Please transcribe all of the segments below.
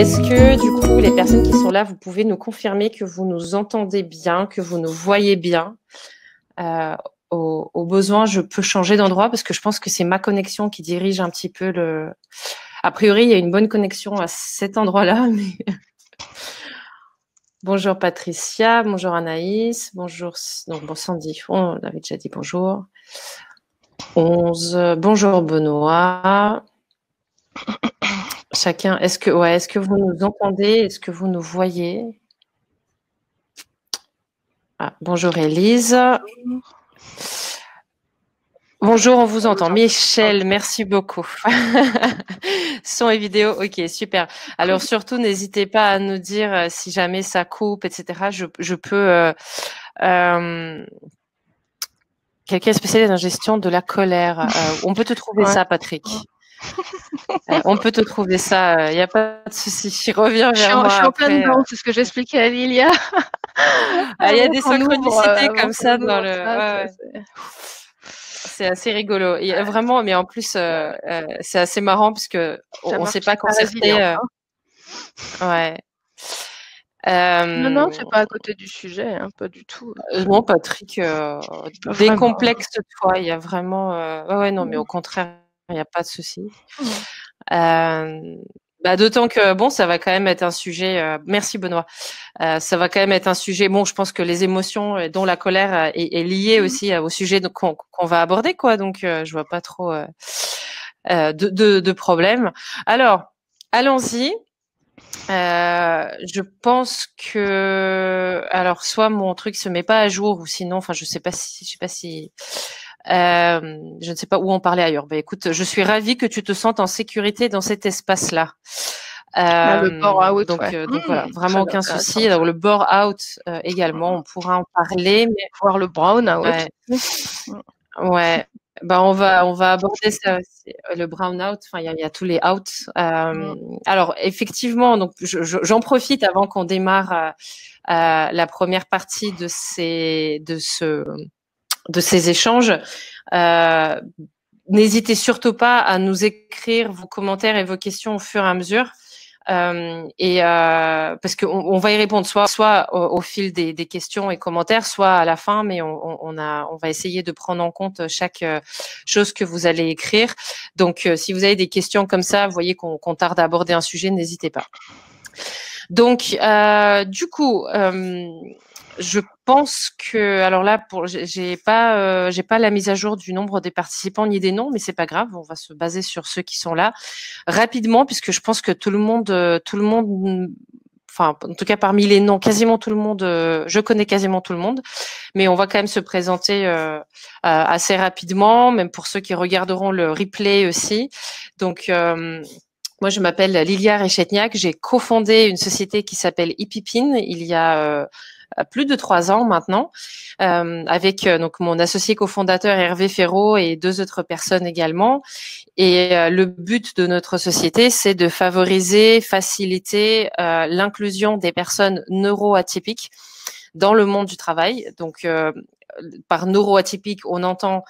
Est-ce que, du coup, les personnes qui sont là, vous pouvez nous confirmer que vous nous entendez bien, que vous nous voyez bien? Au besoin, je peux changer d'endroit parce que je pense que c'est ma connexion qui dirige un petit peu le... A priori, il y a une bonne connexion à cet endroit-là. Mais... Bonjour Patricia, bonjour Anaïs, bonjour... Donc, bon, Sandy, on avait déjà dit bonjour. 11, bonjour Benoît. Chacun, est-ce que vous nous entendez? Est-ce que vous nous voyez? Bonjour Élise. Bonjour, on vous entend. Michel, merci beaucoup. Son et vidéo, ok, super. Alors surtout, n'hésitez pas à nous dire si jamais ça coupe, etc. Je peux... quelqu'un spécialisé en gestion de la colère. On peut te trouver ça, Patrick. On peut te trouver ça, il n'y a pas de souci. Je reviens vers moi. Je suis en plein dedans, c'est ce que j'expliquais à Lilia. Il y a des synchronicités comme ça dans le... C'est assez rigolo. Et vraiment, mais en plus, c'est assez marrant parce que on ne s'est pas concerté. Ouais. Non, c'est pas à côté du sujet, hein, pas du tout. Non, Patrick, décomplexe-toi. Il y a vraiment. Ouais, non, mais au contraire, il n'y a pas de souci. D'autant que bon, ça va quand même être un sujet. Merci Benoît. Ça va quand même être un sujet. Bon, je pense que les émotions, dont la colère, est liée aussi au sujet qu'on va aborder, quoi. Donc, je vois pas trop de problème. Alors, allons-y. Je pense que alors soit mon truc se met pas à jour ou sinon, enfin, je sais pas si. Je ne sais pas où en parler ailleurs. Ben, écoute, je suis ravie que tu te sentes en sécurité dans cet espace-là. Le bore out, donc voilà, vraiment aucun souci. Alors le bore out également, on pourra en parler, mais voir le brown out. Ouais. On va aborder ça aussi, le brown out. Enfin, il y a tous les outs. Alors effectivement, donc j'en profite avant qu'on démarre la première partie de ces échanges. N'hésitez surtout pas à nous écrire vos commentaires et vos questions au fur et à mesure. Parce qu'on va y répondre soit au fil des questions et commentaires, soit à la fin, mais on va essayer de prendre en compte chaque chose que vous allez écrire. Donc, si vous avez des questions comme ça, vous voyez qu'on tarde à aborder un sujet, n'hésitez pas. Donc, du coup, je pense que, alors là, j'ai pas la mise à jour du nombre des participants ni des noms, mais c'est pas grave, on va se baser sur ceux qui sont là rapidement, puisque je pense que tout le monde, enfin, en tout cas parmi les noms, quasiment tout le monde, je connais quasiment tout le monde, mais on va quand même se présenter assez rapidement, même pour ceux qui regarderont le replay aussi. Donc moi, je m'appelle Lilia Rechetniak. J'ai cofondé une société qui s'appelle Ipipine il y a plus de 3 ans maintenant, avec donc mon associé cofondateur Hervé Ferraud et 2 autres personnes également. Et le but de notre société, c'est de faciliter l'inclusion des personnes neuroatypiques dans le monde du travail. Donc, par neuroatypique, on entend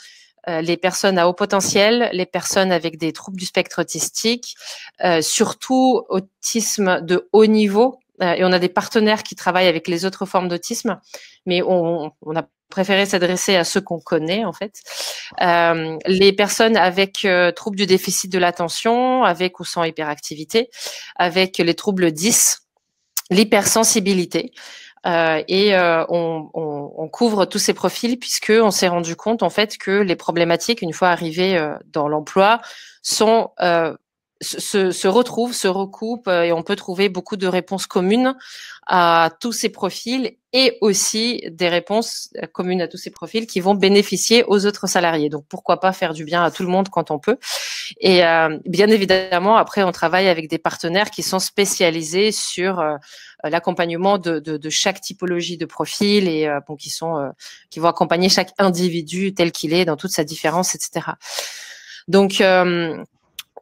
les personnes à haut potentiel, les personnes avec des troubles du spectre autistique, surtout autisme de haut niveau. Et on a des partenaires qui travaillent avec les autres formes d'autisme, mais on a préféré s'adresser à ceux qu'on connaît en fait. Les personnes avec troubles du déficit de l'attention, avec ou sans hyperactivité, avec les troubles 10, l'hypersensibilité. On couvre tous ces profils puisque on s'est rendu compte en fait que les problématiques, une fois arrivées dans l'emploi, se retrouvent, se recoupent et on peut trouver beaucoup de réponses communes à tous ces profils et aussi des réponses communes à tous ces profils qui vont bénéficier aux autres salariés. Donc pourquoi pas faire du bien à tout le monde quand on peut. Et bien évidemment, après on travaille avec des partenaires qui sont spécialisés sur l'accompagnement de chaque typologie de profil et qui vont accompagner chaque individu tel qu'il est dans toute sa différence, etc. Donc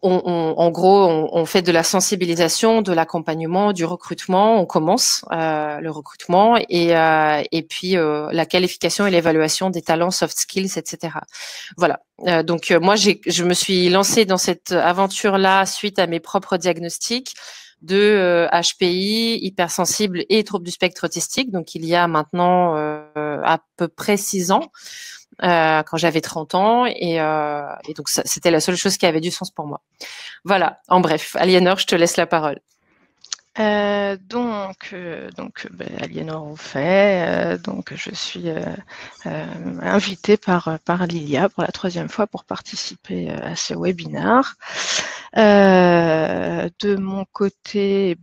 en gros, on fait de la sensibilisation, de l'accompagnement, du recrutement. On commence le recrutement et puis la qualification et l'évaluation des talents, soft skills, etc. Voilà. Donc moi, je me suis lancée dans cette aventure-là suite à mes propres diagnostics de HPI, hypersensible et troubles du spectre autistique. Donc il y a maintenant à peu près 6 ans. Quand j'avais 30 ans et donc c'était la seule chose qui avait du sens pour moi. Voilà, en bref. Aliénor, je te laisse la parole. Aliénor au fait, donc je suis invitée par Lilia pour la 3e fois pour participer à ce webinaire. De mon côté,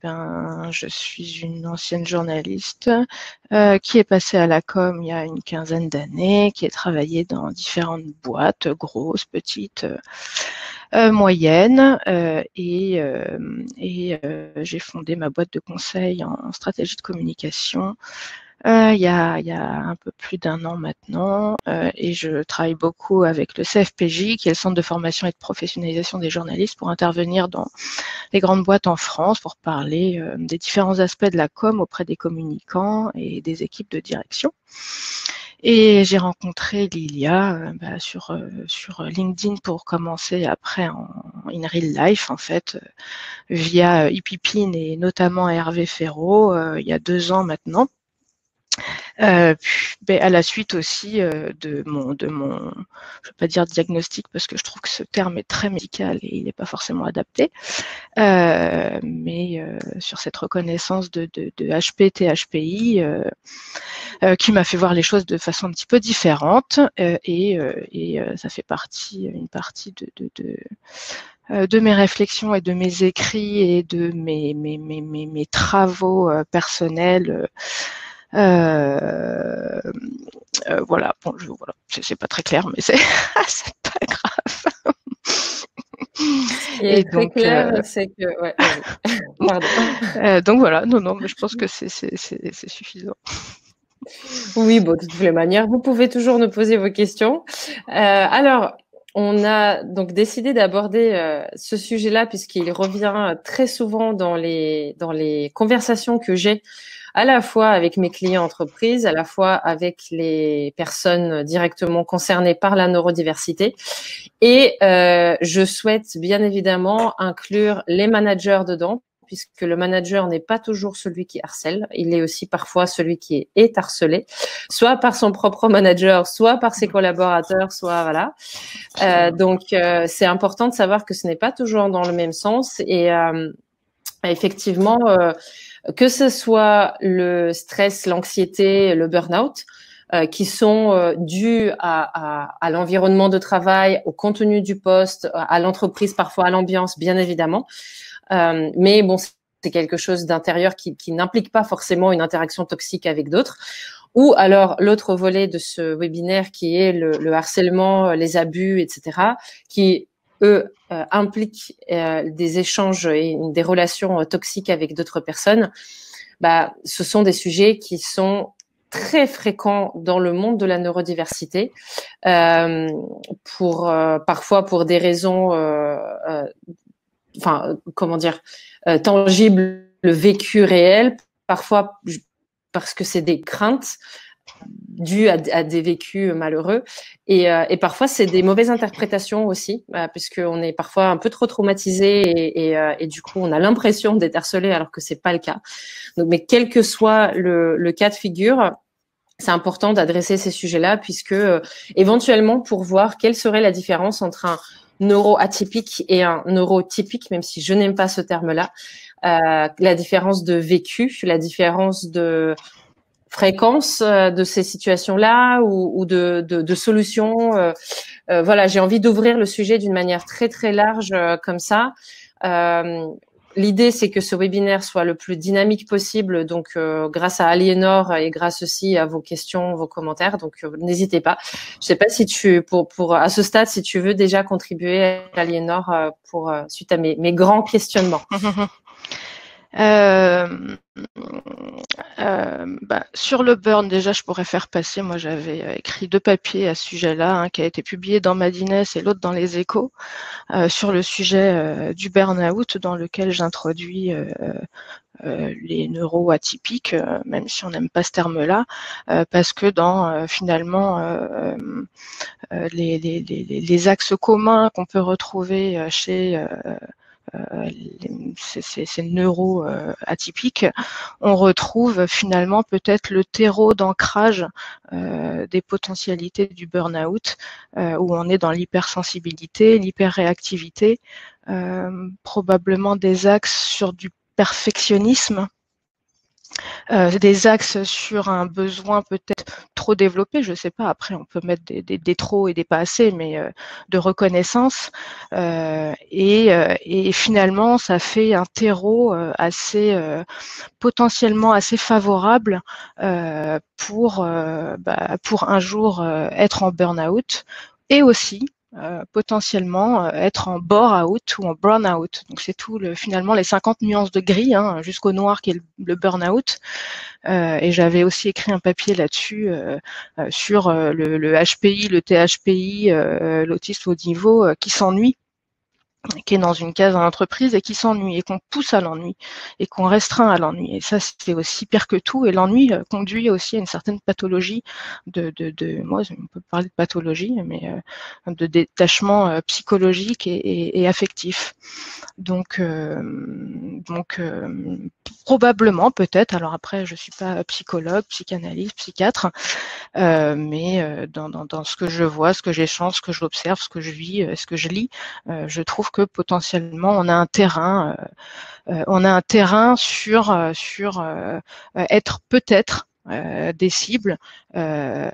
je suis une ancienne journaliste qui est passée à la com il y a une 15aine d'années, qui a travaillé dans différentes boîtes, grosses, petites, moyennes, et j'ai fondé ma boîte de conseil en stratégie de communication il y a un peu plus d'1 an maintenant, et je travaille beaucoup avec le CFPJ, qui est le Centre de formation et de professionnalisation des journalistes, pour intervenir dans les grandes boîtes en France pour parler des différents aspects de la com auprès des communicants et des équipes de direction. Et j'ai rencontré Lilia sur LinkedIn pour commencer après en in real life, en fait, via Ipipine et notamment Hervé Ferraud il y a 2 ans maintenant. À la suite aussi de mon, je vais pas dire diagnostic parce que je trouve que ce terme est très médical et il n'est pas forcément adapté, mais sur cette reconnaissance de HP, THPI, qui m'a fait voir les choses de façon un petit peu différente, et ça fait une partie de mes réflexions et de mes écrits et de mes travaux personnels. Voilà, bon, voilà, c'est pas très clair, mais c'est c'est pas grave. Et donc, très clair, c'est que, ouais, pardon. Donc voilà, non, mais je pense que c'est suffisant. Oui, bon, de toutes les manières, vous pouvez toujours nous poser vos questions. Alors, on a donc décidé d'aborder ce sujet-là puisqu'il revient très souvent dans les conversations que j'ai à la fois avec mes clients entreprises, à la fois avec les personnes directement concernées par la neurodiversité. Et je souhaite bien évidemment inclure les managers dedans, puisque le manager n'est pas toujours celui qui harcèle, il est aussi parfois celui qui est harcelé, soit par son propre manager, soit par ses collaborateurs, soit voilà. Donc c'est important de savoir que ce n'est pas toujours dans le même sens et effectivement, que ce soit le stress, l'anxiété, le burn-out, qui sont dus à l'environnement de travail, au contenu du poste, à l'entreprise, parfois à l'ambiance, bien évidemment. Mais bon, c'est quelque chose d'intérieur qui n'implique pas forcément une interaction toxique avec d'autres. Ou alors l'autre volet de ce webinaire qui est le harcèlement, les abus, etc., qui eux impliquent des échanges et des relations toxiques avec d'autres personnes. Ce sont des sujets qui sont très fréquents dans le monde de la neurodiversité, parfois pour des raisons, tangibles, vécu réel, parfois parce que c'est des craintes dues à des vécus malheureux et parfois c'est des mauvaises interprétations aussi, puisqu'on est parfois un peu trop traumatisé et du coup on a l'impression d'être harcelé alors que c'est pas le cas. Donc, mais quel que soit le cas de figure, c'est important d'adresser ces sujets-là puisque éventuellement pour voir quelle serait la différence entre un neuroatypique et un neurotypique, même si je n'aime pas ce terme-là, la différence de vécu, la différence de fréquence de ces situations-là ou de solutions. Voilà, j'ai envie d'ouvrir le sujet d'une manière très très large comme ça. L'idée, c'est que ce webinaire soit le plus dynamique possible, donc grâce à Aliénor et grâce aussi à vos questions, vos commentaires. Donc n'hésitez pas. Je sais pas si à ce stade, si tu veux déjà contribuer, Aliénor, suite à mes grands questionnements. Sur le burn, déjà, je pourrais faire passer. Moi, j'avais écrit 2 papiers à ce sujet-là, un qui a été publié dans Madines et l'autre dans Les Échos, sur le sujet du burn-out, dans lequel j'introduis les neuroatypiques, même si on n'aime pas ce terme-là, parce que dans finalement les axes communs qu'on peut retrouver chez ces neuroatypiques, on retrouve finalement peut-être le terreau d'ancrage des potentialités du burn-out, où on est dans l'hypersensibilité, l'hyperréactivité, probablement des axes sur du perfectionnisme, des axes sur un besoin peut-être trop développé, je ne sais pas, après on peut mettre des trop et des pas assez, mais de reconnaissance. Et finalement, ça fait un terreau assez potentiellement assez favorable pour un jour être en burn-out, et aussi potentiellement être en bore-out ou en burn-out. Donc c'est tout finalement les 50 nuances de gris, hein, jusqu'au noir qui est le burn-out. Et j'avais aussi écrit un papier là-dessus sur le HPI, le THPI, l'autiste haut niveau qui s'ennuie, qui est dans une case en entreprise et qui s'ennuie, et qu'on pousse à l'ennui et qu'on restreint à l'ennui. Et ça, c'est aussi pire que tout. Et l'ennui conduit aussi à une certaine pathologie moi, on peut parler de pathologie, mais de détachement psychologique et affectif. Donc probablement, peut-être. Alors après, je suis pas psychologue, psychanalyste, psychiatre, mais dans ce que je vois, ce que j'échange, ce que j'observe, ce que je vis, ce que je lis, je trouve que potentiellement on a un terrain sur être peut-être des cibles de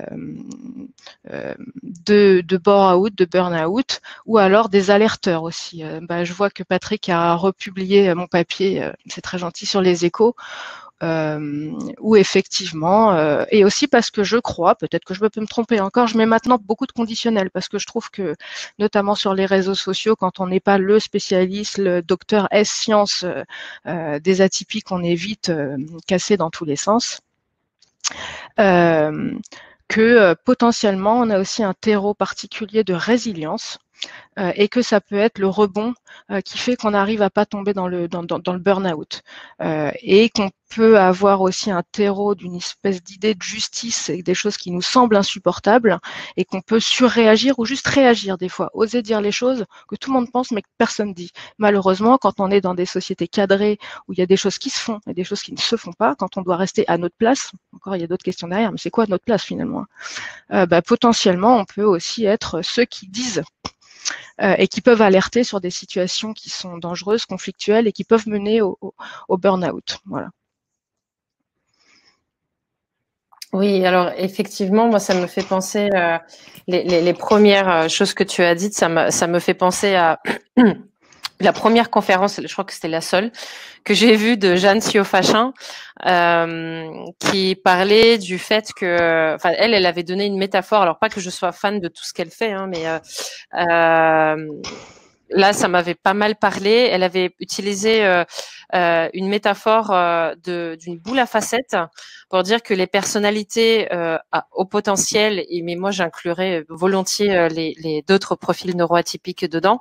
bore-out, de burn-out, ou alors des alerteurs aussi. Je vois que Patrick a republié mon papier, c'est très gentil, sur Les Échos, où effectivement, et aussi parce que je crois, peut-être que je peux me tromper encore, je mets maintenant beaucoup de conditionnels, parce que je trouve que, notamment sur les réseaux sociaux, quand on n'est pas le spécialiste, le docteur S-sciences des atypiques, on est vite cassé dans tous les sens. Que potentiellement, on a aussi un terreau particulier de résilience, et que ça peut être le rebond qui fait qu'on arrive à pas tomber dans le burn-out, et qu'on peut avoir aussi un terreau d'une espèce d'idée de justice et des choses qui nous semblent insupportables, et qu'on peut surréagir ou juste réagir des fois, oser dire les choses que tout le monde pense mais que personne dit. Malheureusement, quand on est dans des sociétés cadrées où il y a des choses qui se font et des choses qui ne se font pas, quand on doit rester à notre place, encore il y a d'autres questions derrière, mais c'est quoi notre place finalement, potentiellement on peut aussi être ceux qui disent et qui peuvent alerter sur des situations qui sont dangereuses, conflictuelles, et qui peuvent mener au burn-out. Voilà. Oui, alors effectivement, moi, ça me fait penser, les premières choses que tu as dites, ça me fait penser à la première conférence, je crois que c'était la seule, que j'ai vue de Jeanne Siofachin, qui parlait du fait que, enfin, elle avait donné une métaphore, alors pas que je sois fan de tout ce qu'elle fait, hein, mais là, ça m'avait pas mal parlé. Elle avait utilisé une métaphore d'une boule à facettes pour dire que les personnalités au potentiel, mais moi j'inclurais volontiers les d'autres profils neuroatypiques dedans,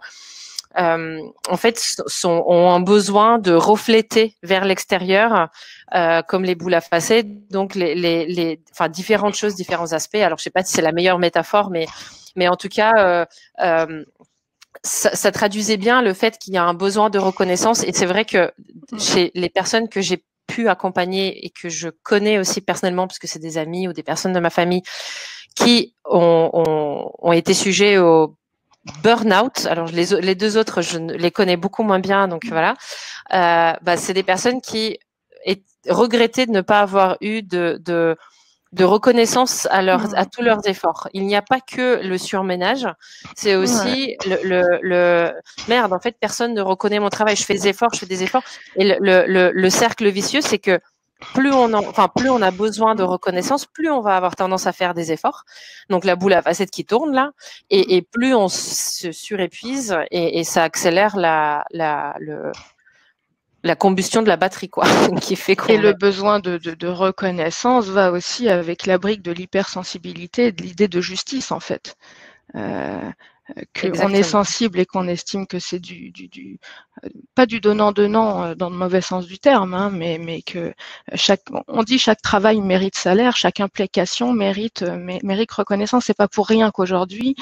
en fait, ont un besoin de refléter vers l'extérieur, comme les boules à facettes. Donc, enfin, différentes choses, différents aspects. Alors, je sais pas si c'est la meilleure métaphore, mais en tout cas, ça traduisait bien le fait qu'il y a un besoin de reconnaissance. Et c'est vrai que chez les personnes que j'ai pu accompagner et que je connais aussi personnellement, parce que c'est des amis ou des personnes de ma famille qui ont été sujets au burn-out. Alors les deux autres, je les connais beaucoup moins bien, donc voilà. C'est des personnes qui regrettaient de ne pas avoir eu de reconnaissance à tous leurs efforts. Il n'y a pas que le surménage, c'est aussi le merde, en fait, personne ne reconnaît mon travail, je fais des efforts. Et le cercle vicieux, c'est que plus on a besoin de reconnaissance, plus on va avoir tendance à faire des efforts. Donc la boule à facettes qui tourne là, et plus on se surépuise, et ça accélère la combustion de la batterie, quoi, qui fait qu'on… Et le besoin de reconnaissance va aussi avec la brique de l'hypersensibilité et de l'idée de justice, en fait. Qu'on est sensible et qu'on estime que c'est pas du donnant-donnant dans le mauvais sens du terme, hein, mais que on dit chaque travail mérite salaire, chaque implication mérite reconnaissance. C'est pas pour rien qu'aujourd'hui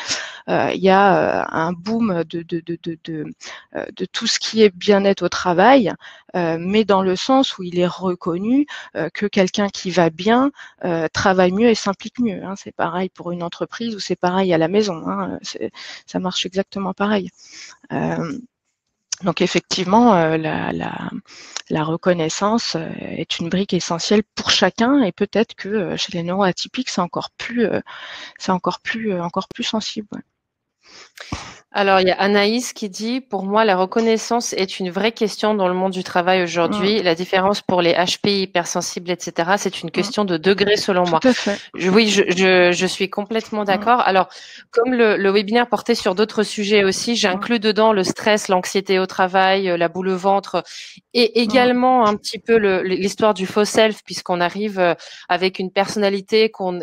il y a un boom de tout ce qui est bien-être au travail, mais dans le sens où il est reconnu que quelqu'un qui va bien travaille mieux et s'implique mieux. Hein. C'est pareil pour une entreprise ou c'est pareil à la maison. Hein. Ça marche exactement pareil. Donc effectivement, la reconnaissance est une brique essentielle pour chacun et peut-être que chez les neuroatypiques, c'est encore plus sensible. Ouais. Alors, il y a Anaïs qui dit, pour moi, la reconnaissance est une vraie question dans le monde du travail aujourd'hui. La différence pour les HPI, hypersensibles, etc., c'est une question de degré selon moi. Tout à fait. Oui, je suis complètement d'accord. Alors, comme le webinaire portait sur d'autres sujets aussi, j'inclus dedans le stress, l'anxiété au travail, la boule au ventre et également un petit peu l'histoire du faux self, puisqu'on arrive avec une personnalité qu'on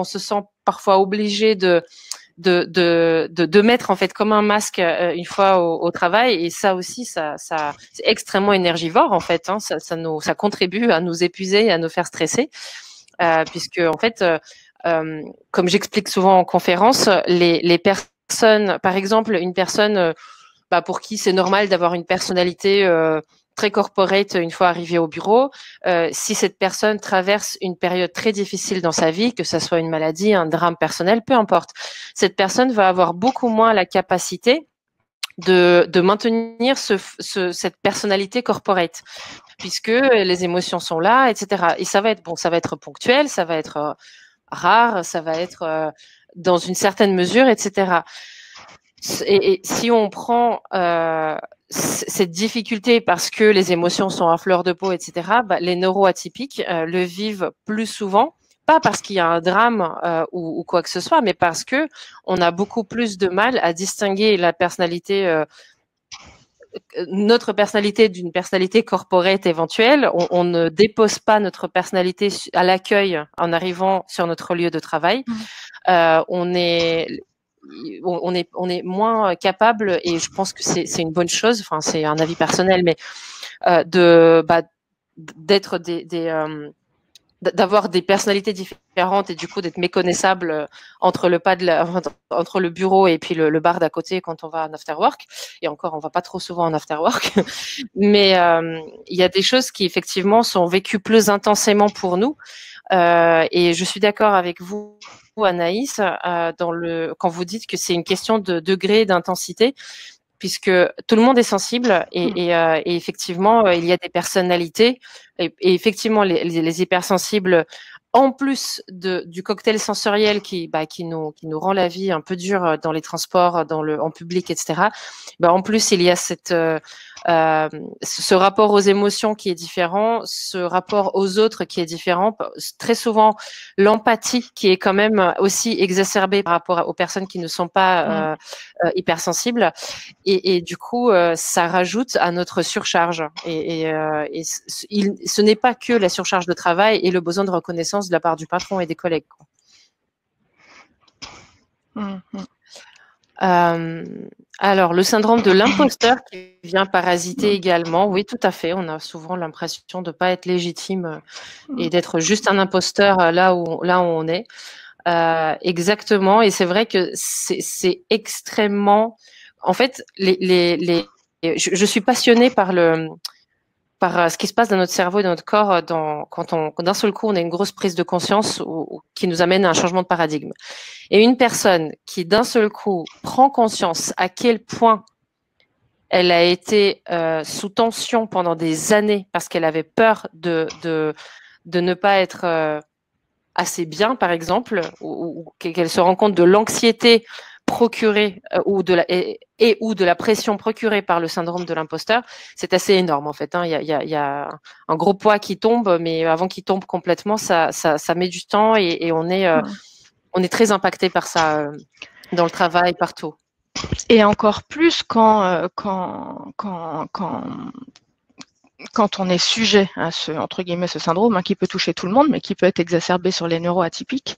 se sent parfois obligé de mettre en fait comme un masque une fois au travail, et ça aussi ça c'est extrêmement énergivore en fait, hein, ça contribue à nous épuiser et à nous faire stresser puisque en fait comme j'explique souvent en conférence, les personnes, par exemple une personne pour qui c'est normal d'avoir une personnalité très corporate une fois arrivé au bureau, si cette personne traverse une période très difficile dans sa vie, que ça soit une maladie, un drame personnel, peu importe, cette personne va avoir beaucoup moins la capacité de maintenir cette personnalité corporate, puisque les émotions sont là, etc. Et ça va être ponctuel, ça va être rare, ça va être dans une certaine mesure, etc. Et si on prend cette difficulté parce que les émotions sont à fleur de peau, etc., les neuroatypiques le vivent plus souvent, pas parce qu'il y a un drame ou quoi que ce soit, mais parce que on a beaucoup plus de mal à distinguer la personnalité, notre personnalité d'une personnalité corporate éventuelle. On ne dépose pas notre personnalité à l'accueil en arrivant sur notre lieu de travail. On est moins capable, et je pense que c'est une bonne chose, enfin c'est un avis personnel, mais d'être d'avoir des personnalités différentes et du coup d'être méconnaissable entre le bureau et puis le bar d'à côté quand on va en after work. Et encore, on va pas trop souvent en after work, mais il y a des choses qui effectivement sont vécues plus intensément pour nous. Et je suis d'accord avec vous, Anaïs, quand vous dites que c'est une question de degré d'intensité, puisque tout le monde est sensible et effectivement, il y a des personnalités et effectivement, les hypersensibles, en plus du cocktail sensoriel qui nous rend la vie un peu dure dans les transports, en public, etc. En plus, il y a ce rapport aux émotions qui est différent, ce rapport aux autres qui est différent. Très souvent, l'empathie qui est quand même aussi exacerbée par rapport aux personnes qui ne sont pas hypersensibles. Et du coup, ça rajoute à notre surcharge. Et ce n'est pas que la surcharge de travail et le besoin de reconnaissance de la part du patron et des collègues. Alors, le syndrome de l'imposteur qui vient parasiter également. Oui, tout à fait. On a souvent l'impression de ne pas être légitime et d'être juste un imposteur là où on est. Exactement. Et c'est vrai que c'est extrêmement… En fait, je suis passionnée par ce qui se passe dans notre cerveau et dans notre corps quand d'un seul coup on a une grosse prise de conscience qui nous amène à un changement de paradigme. Et une personne qui d'un seul coup prend conscience à quel point elle a été sous tension pendant des années parce qu'elle avait peur de ne pas être assez bien, par exemple, ou qu'elle se rend compte de l'anxiété procurée ou de la pression procurée par le syndrome de l'imposteur, c'est assez énorme en fait. Hein. Il y a un gros poids qui tombe, mais avant qu'il tombe complètement, ça met du temps et on est très impacté par ça dans le travail, partout. Et encore plus quand quand on est sujet à entre guillemets, ce syndrome, hein, qui peut toucher tout le monde, mais qui peut être exacerbé sur les neuroatypiques.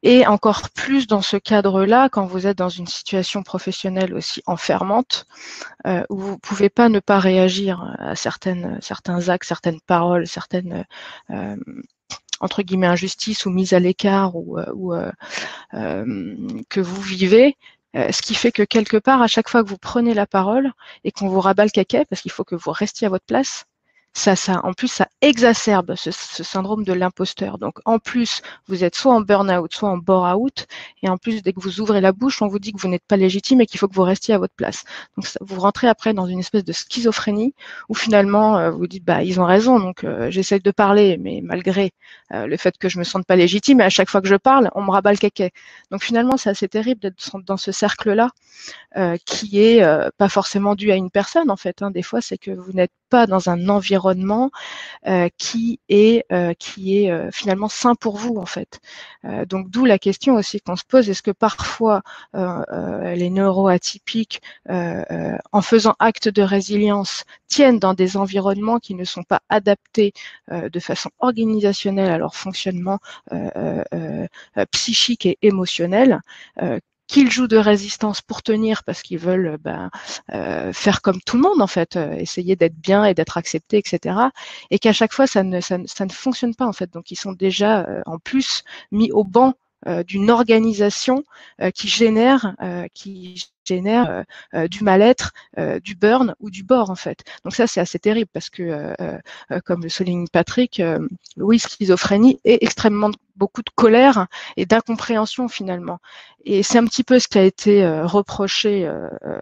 Et encore plus dans ce cadre-là, quand vous êtes dans une situation professionnelle aussi enfermante, où vous ne pouvez pas ne pas réagir à certains actes, certaines paroles, certaines entre guillemets injustices ou mises à l'écart que vous vivez. Ce qui fait que quelque part, à chaque fois que vous prenez la parole et qu'on vous rabat le caquet, parce qu'il faut que vous restiez à votre place, en plus, ça exacerbe ce syndrome de l'imposteur. Donc, en plus, vous êtes soit en burn-out, soit en bore-out. Et en plus, dès que vous ouvrez la bouche, on vous dit que vous n'êtes pas légitime et qu'il faut que vous restiez à votre place. Donc, vous rentrez après dans une espèce de schizophrénie où finalement, vous dites, bah, ils ont raison. Donc, j'essaie de parler, mais malgré le fait que je me sente pas légitime, et à chaque fois que je parle, on me rabat le caquet. Donc, finalement, c'est assez terrible d'être dans ce cercle-là. Qui est pas forcément dû à une personne en fait. Hein. Des fois, c'est que vous n'êtes pas dans un environnement qui est finalement sain pour vous en fait. Donc d'où la question aussi qu'on se pose, est-ce que parfois les neuroatypiques, en faisant acte de résilience, tiennent dans des environnements qui ne sont pas adaptés de façon organisationnelle à leur fonctionnement psychique et émotionnel, qu'ils jouent de résistance pour tenir parce qu'ils veulent faire comme tout le monde en fait, essayer d'être bien et d'être accepté, etc. Et qu'à chaque fois ça ne fonctionne pas en fait. Donc ils sont déjà en plus mis au banc d'une organisation qui génère du mal-être, du burn ou du bore en fait. Donc ça c'est assez terrible parce que comme le souligne Patrick, oui, schizophrénie et extrêmement beaucoup de colère et d'incompréhension finalement. Et c'est un petit peu ce qui a été reproché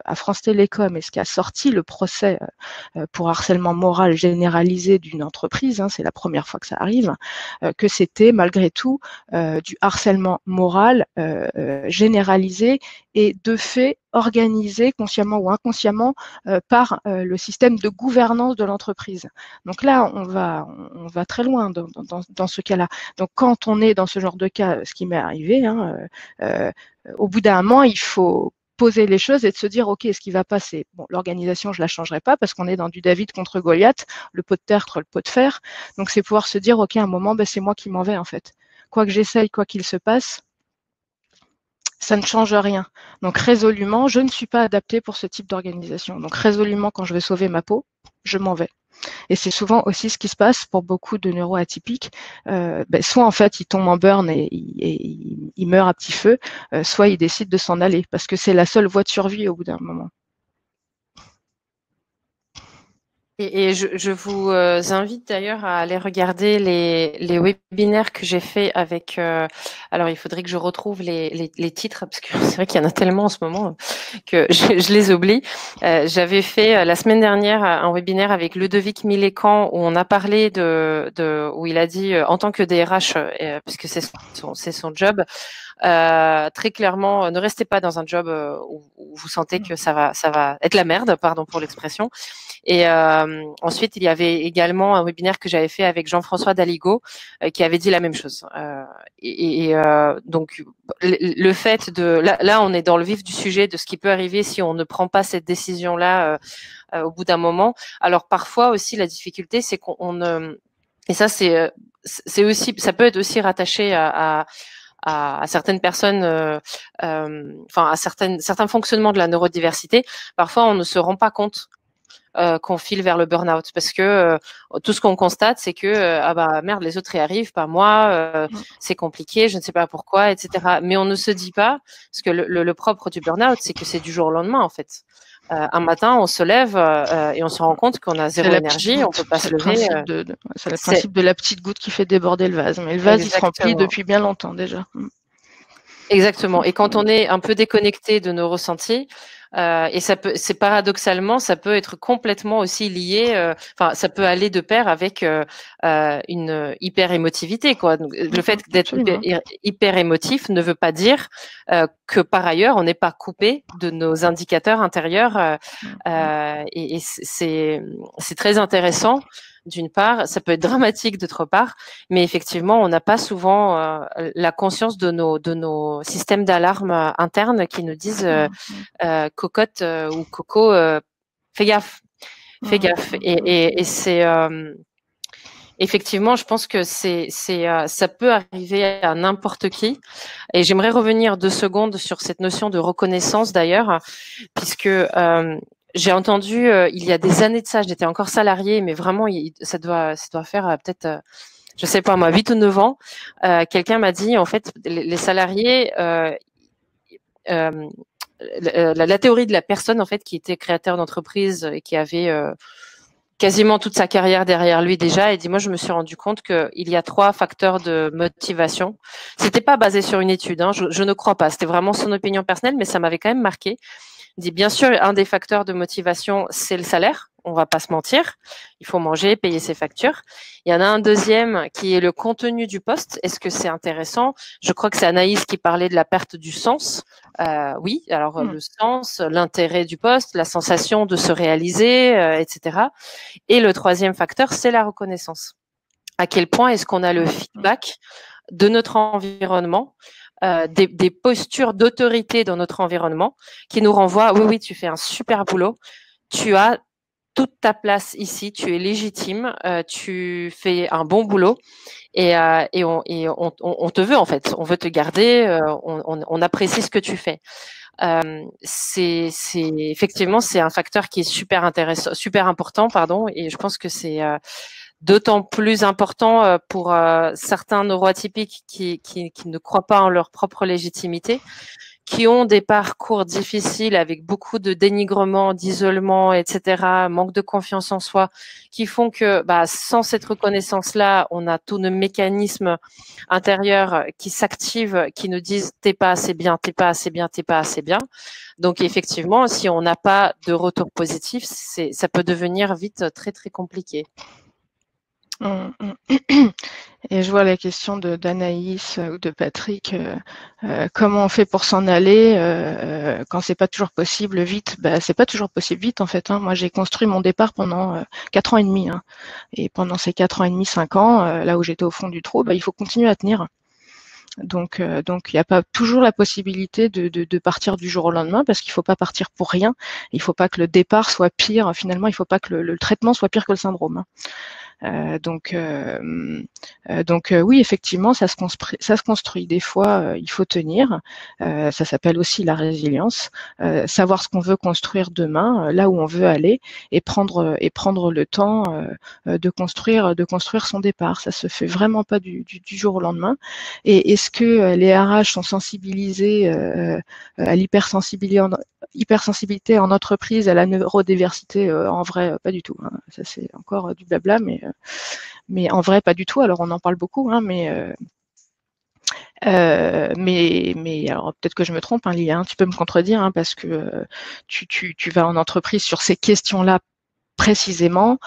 à France Télécom et ce qui a sorti le procès pour harcèlement moral généralisé d'une entreprise, hein, c'est la première fois que ça arrive, que c'était malgré tout du harcèlement moral généralisé et de fait organisé consciemment ou inconsciemment par le système de gouvernance de l'entreprise. Donc là, on va très loin dans ce cas-là. Donc quand on est dans ce genre de cas, ce qui m'est arrivé, hein, au bout d'un moment, il faut poser les choses et de se dire, OK, ce qui va passer, bon, l'organisation, je la changerai pas parce qu'on est dans du David contre Goliath, le pot de terre contre le pot de fer. Donc, c'est pouvoir se dire, OK, à un moment, c'est moi qui m'en vais, en fait. Quoi que j'essaye, quoi qu'il se passe, ça ne change rien. Donc, résolument, je ne suis pas adaptée pour ce type d'organisation. Donc, résolument, quand je vais sauver ma peau, je m'en vais. Et c'est souvent aussi ce qui se passe pour beaucoup de neuroatypiques. Soit en fait ils tombent en burn et ils meurent à petit feu, soit ils décident de s'en aller parce que c'est la seule voie de survie au bout d'un moment. Et je vous invite d'ailleurs à aller regarder les webinaires que j'ai fait avec. Alors, il faudrait que je retrouve les titres parce que c'est vrai qu'il y en a tellement en ce moment que je les oublie. J'avais fait la semaine dernière un webinaire avec Ludovic Milécan où on a parlé où il a dit en tant que DRH, puisque c'est son job. Très clairement, ne restez pas dans un job où vous sentez que ça va être la merde, pardon pour l'expression. Et ensuite, il y avait également un webinaire que j'avais fait avec Jean-François Daligo qui avait dit la même chose. Donc, le fait là, on est dans le vif du sujet de ce qui peut arriver si on ne prend pas cette décision-là au bout d'un moment. Alors, parfois aussi, la difficulté, c'est et ça, c'est aussi, ça peut être aussi rattaché à certaines personnes, à certains fonctionnements de la neurodiversité. Parfois, on ne se rend pas compte qu'on file vers le burn-out parce que tout ce qu'on constate, c'est que ah bah merde, les autres y arrivent, pas moi, c'est compliqué, je ne sais pas pourquoi, etc. Mais on ne se dit pas, parce que le propre du burn-out, c'est que c'est du jour au lendemain en fait. Un matin, on se lève et on se rend compte qu'on a zéro énergie, on peut pas se lever. C'est le principe de la petite goutte qui fait déborder le vase. Mais le vase, il se remplit depuis bien longtemps déjà. Exactement. Et quand on est un peu déconnecté de nos ressentis, et c'est paradoxalement, ça peut être complètement aussi lié. Ça peut aller de pair avec une hyper émotivité, quoi. Donc, le fait d'être hyper émotif ne veut pas dire que par ailleurs on n'est pas coupé de nos indicateurs intérieurs. Et c'est très intéressant. D'une part, ça peut être dramatique d'autre part, mais effectivement, on n'a pas souvent la conscience de nos systèmes d'alarme internes qui nous disent cocotte ou coco, fais gaffe. Fais gaffe. Et c'est effectivement, je pense que ça peut arriver à n'importe qui. Et j'aimerais revenir 2 secondes sur cette notion de reconnaissance d'ailleurs, puisque j'ai entendu il y a des années de ça, j'étais encore salariée, mais vraiment ça doit faire peut-être je sais pas moi 8 ou 9 ans, quelqu'un m'a dit en fait les salariés la théorie de la personne en fait qui était créateur d'entreprise et qui avait quasiment toute sa carrière derrière lui déjà, et dit moi je me suis rendu compte qu'il y a 3 facteurs de motivation. C'était pas basé sur une étude, hein, je ne crois pas, c'était vraiment son opinion personnelle, mais ça m'avait quand même marqué. Il dit bien sûr un des facteurs de motivation c'est le salaire, on va pas se mentir, il faut manger, payer ses factures. Il y en a un deuxième qui est le contenu du poste, est-ce que c'est intéressant? Je crois que c'est Anaïs qui parlait de la perte du sens. Oui, alors le sens, l'intérêt du poste, la sensation de se réaliser, etc. Et le troisième facteur, c'est la reconnaissance. À quel point est-ce qu'on a le feedback de notre environnement, des postures d'autorité dans notre environnement qui nous renvoient, oui, tu fais un super boulot, tu as toute ta place ici, tu es légitime, tu fais un bon boulot et on te veut en fait, on veut te garder, on apprécie ce que tu fais. C'est effectivement c'est un facteur qui est super intéressant, super important, pardon, et je pense que c'est d'autant plus important pour certains neuroatypiques qui ne croient pas en leur propre légitimité, qui ont des parcours difficiles avec beaucoup de dénigrement, d'isolement, etc., manque de confiance en soi, qui font que sans cette reconnaissance-là, on a tous nos mécanismes intérieurs qui s'activent, qui nous disent t'es pas assez bien, t'es pas assez bien, t'es pas assez bien. Donc effectivement, si on n'a pas de retour positif, ça peut devenir vite très très compliqué. Et je vois la question d'Anaïs ou de Patrick, comment on fait pour s'en aller quand c'est pas toujours possible vite? C'est pas toujours possible vite en fait. Hein. Moi j'ai construit mon départ pendant 4 ans et demi. Hein. Et pendant ces 4 ans et demi, 5 ans, là où j'étais au fond du trou, il faut continuer à tenir. Donc il n'y a pas toujours la possibilité de partir du jour au lendemain parce qu'il ne faut pas partir pour rien. Il ne faut pas que le départ soit pire. Finalement, il ne faut pas que le traitement soit pire que le syndrome. Hein. Donc oui, effectivement, ça se construit. Des fois, il faut tenir. Ça s'appelle aussi la résilience. Savoir ce qu'on veut construire demain, là où on veut aller, et prendre le temps de construire son départ. Ça se fait vraiment pas du jour au lendemain. Et est-ce que les RH sont sensibilisés à l'hypersensibilité en entreprise, à la neurodiversité? En vrai, pas du tout. Hein. Ça c'est encore du blabla, mais en vrai pas du tout. Alors on en parle beaucoup, hein, mais alors peut-être que je me trompe, hein, Lia, hein, tu peux me contredire, hein, parce que tu vas en entreprise sur ces questions-là précisément.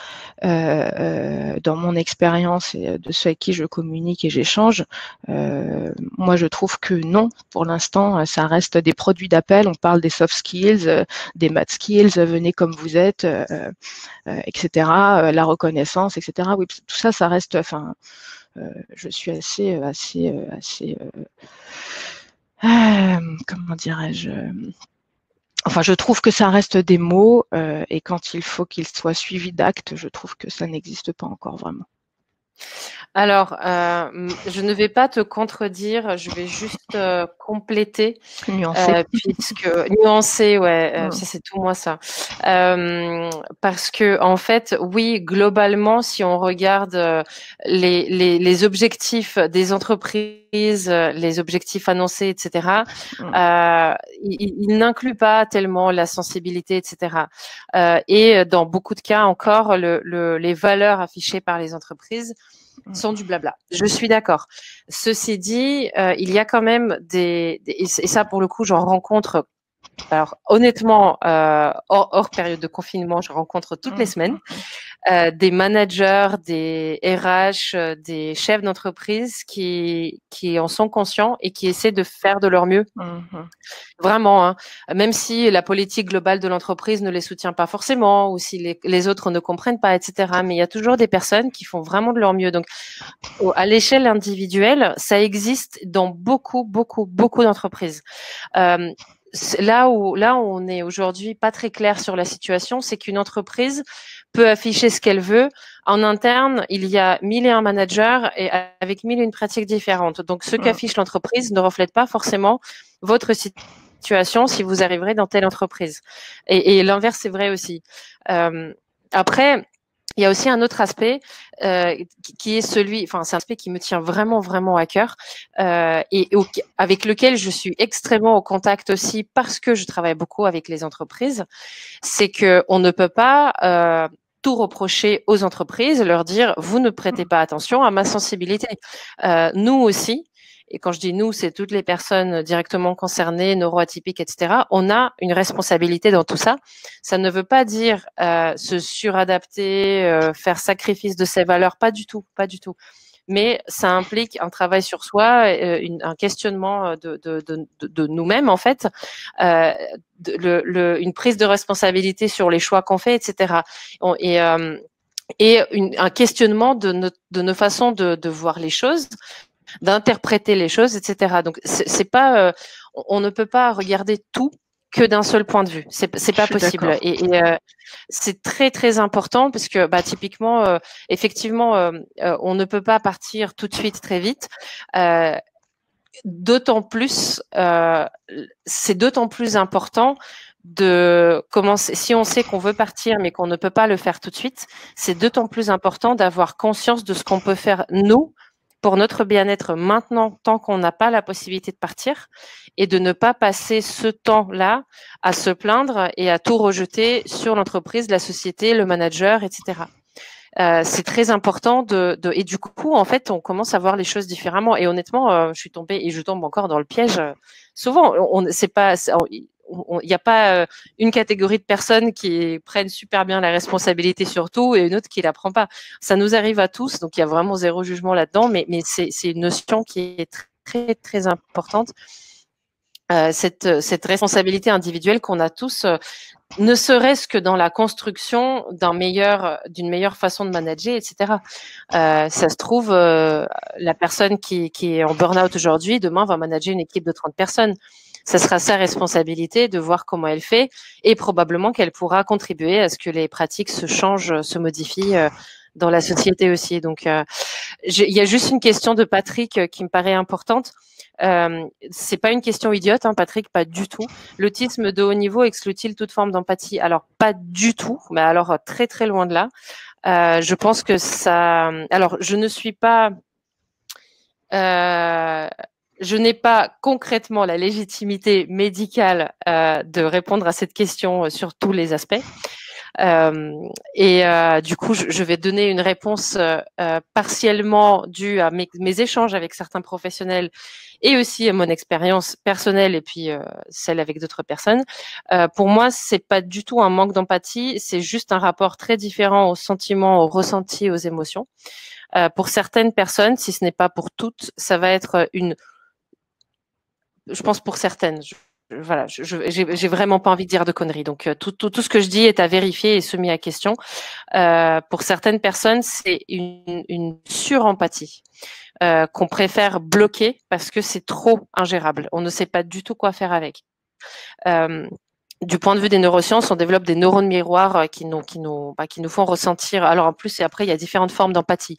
Dans mon expérience et de ceux avec qui je communique et j'échange, moi je trouve que non, pour l'instant, ça reste des produits d'appel. On parle des soft skills, des math skills, venez comme vous êtes, etc. La reconnaissance, etc. Oui, tout ça, ça reste. Enfin, je suis assez comment dirais-je, enfin, je trouve que ça reste des mots et quand il faut qu'ils soient suivis d'actes, je trouve que ça n'existe pas encore vraiment. Alors, je ne vais pas te contredire, je vais juste compléter, puisque nuancer, ouais, ça c'est tout moi ça, parce que en fait, oui, globalement, si on regarde les objectifs des entreprises, les objectifs annoncés, etc., ils n'incluent pas tellement la sensibilité, etc. Et dans beaucoup de cas encore, les valeurs affichées par les entreprises sont du blabla. Je suis d'accord. Ceci dit, il y a quand même et ça pour le coup, j'en rencontre. Alors honnêtement, hors période de confinement, je rencontre toutes les semaines des managers, des RH, des chefs d'entreprise qui en sont conscients et qui essaient de faire de leur mieux. Vraiment, hein. Même si la politique globale de l'entreprise ne les soutient pas forcément ou si les autres ne comprennent pas, etc. Mais il y a toujours des personnes qui font vraiment de leur mieux. Donc, à l'échelle individuelle, ça existe dans beaucoup d'entreprises. Là où on est aujourd'hui pas très clair sur la situation, c'est qu'une entreprise peut afficher ce qu'elle veut. En interne, il y a 1001 managers et avec 1001 pratiques différentes. Donc, ce qu'affiche l'entreprise ne reflète pas forcément votre situation si vous arriverez dans telle entreprise. Et l'inverse est vrai aussi. Après, il y a aussi un autre aspect qui est celui, enfin c'est un aspect qui me tient vraiment vraiment à cœur et avec lequel je suis extrêmement au contact aussi parce que je travaille beaucoup avec les entreprises, c'est que on ne peut pas tout reprocher aux entreprises, leur dire vous ne prêtez pas attention à ma sensibilité. Nous aussi. Et quand je dis nous, c'est toutes les personnes directement concernées, neuroatypiques, etc. On a une responsabilité dans tout ça. Ça ne veut pas dire se suradapter, faire sacrifice de ses valeurs, pas du tout, pas du tout. Mais ça implique un travail sur soi, un questionnement de nous-mêmes en fait, une prise de responsabilité sur les choix qu'on fait, etc. Et un questionnement de nos façons de voir les choses, d'interpréter les choses, etc. Donc c'est pas, on ne peut pas regarder tout que d'un seul point de vue. C'est pas possible. Et c'est très très important parce que typiquement, effectivement, on ne peut pas partir tout de suite très vite. D'autant plus, c'est d'autant plus important de commencer. Si on sait qu'on veut partir mais qu'on ne peut pas le faire tout de suite, c'est d'autant plus important d'avoir conscience de ce qu'on peut faire nous pour notre bien-être maintenant, tant qu'on n'a pas la possibilité de partir, et de ne pas passer ce temps-là à se plaindre et à tout rejeter sur l'entreprise, la société, le manager, etc. C'est très important et du coup, en fait, on commence à voir les choses différemment. Et honnêtement, je suis tombée et je tombe encore dans le piège. Souvent, il n'y a pas une catégorie de personnes qui prennent super bien la responsabilité sur tout et une autre qui la prend pas. Ça nous arrive à tous, donc il y a vraiment zéro jugement là-dedans, mais c'est une notion qui est très très importante. Cette responsabilité individuelle qu'on a tous, ne serait-ce que dans la construction d'une meilleure façon de manager, etc. Ça se trouve, la personne qui est en burn-out aujourd'hui, demain va manager une équipe de 30 personnes. Ça sera sa responsabilité de voir comment elle fait et probablement qu'elle pourra contribuer à ce que les pratiques se changent, se modifient dans la société aussi. Donc, il y a juste une question de Patrick qui me paraît importante. C'est pas une question idiote, hein, Patrick, pas du tout. L'autisme de haut niveau exclut-il toute forme d'empathie? Alors, pas du tout, mais alors très très loin de là. Je pense que ça. Alors, je ne suis pas. Je n'ai pas concrètement la légitimité médicale de répondre à cette question sur tous les aspects. Du coup, je vais donner une réponse partiellement due à mes échanges avec certains professionnels et aussi à mon expérience personnelle et puis celle avec d'autres personnes. Pour moi, c'est pas du tout un manque d'empathie, c'est juste un rapport très différent aux sentiments, aux ressentis, aux émotions. Pour certaines personnes, si ce n'est pas pour toutes, ça va être je pense pour certaines. Voilà, j'ai vraiment pas envie de dire de conneries. Donc tout ce que je dis est à vérifier et soumis à question. Pour certaines personnes, c'est une surempathie qu'on préfère bloquer parce que c'est trop ingérable. On ne sait pas du tout quoi faire avec. Du point de vue des neurosciences, on développe des neurones miroirs qui nous font ressentir. Alors en plus, et après, il y a différentes formes d'empathie.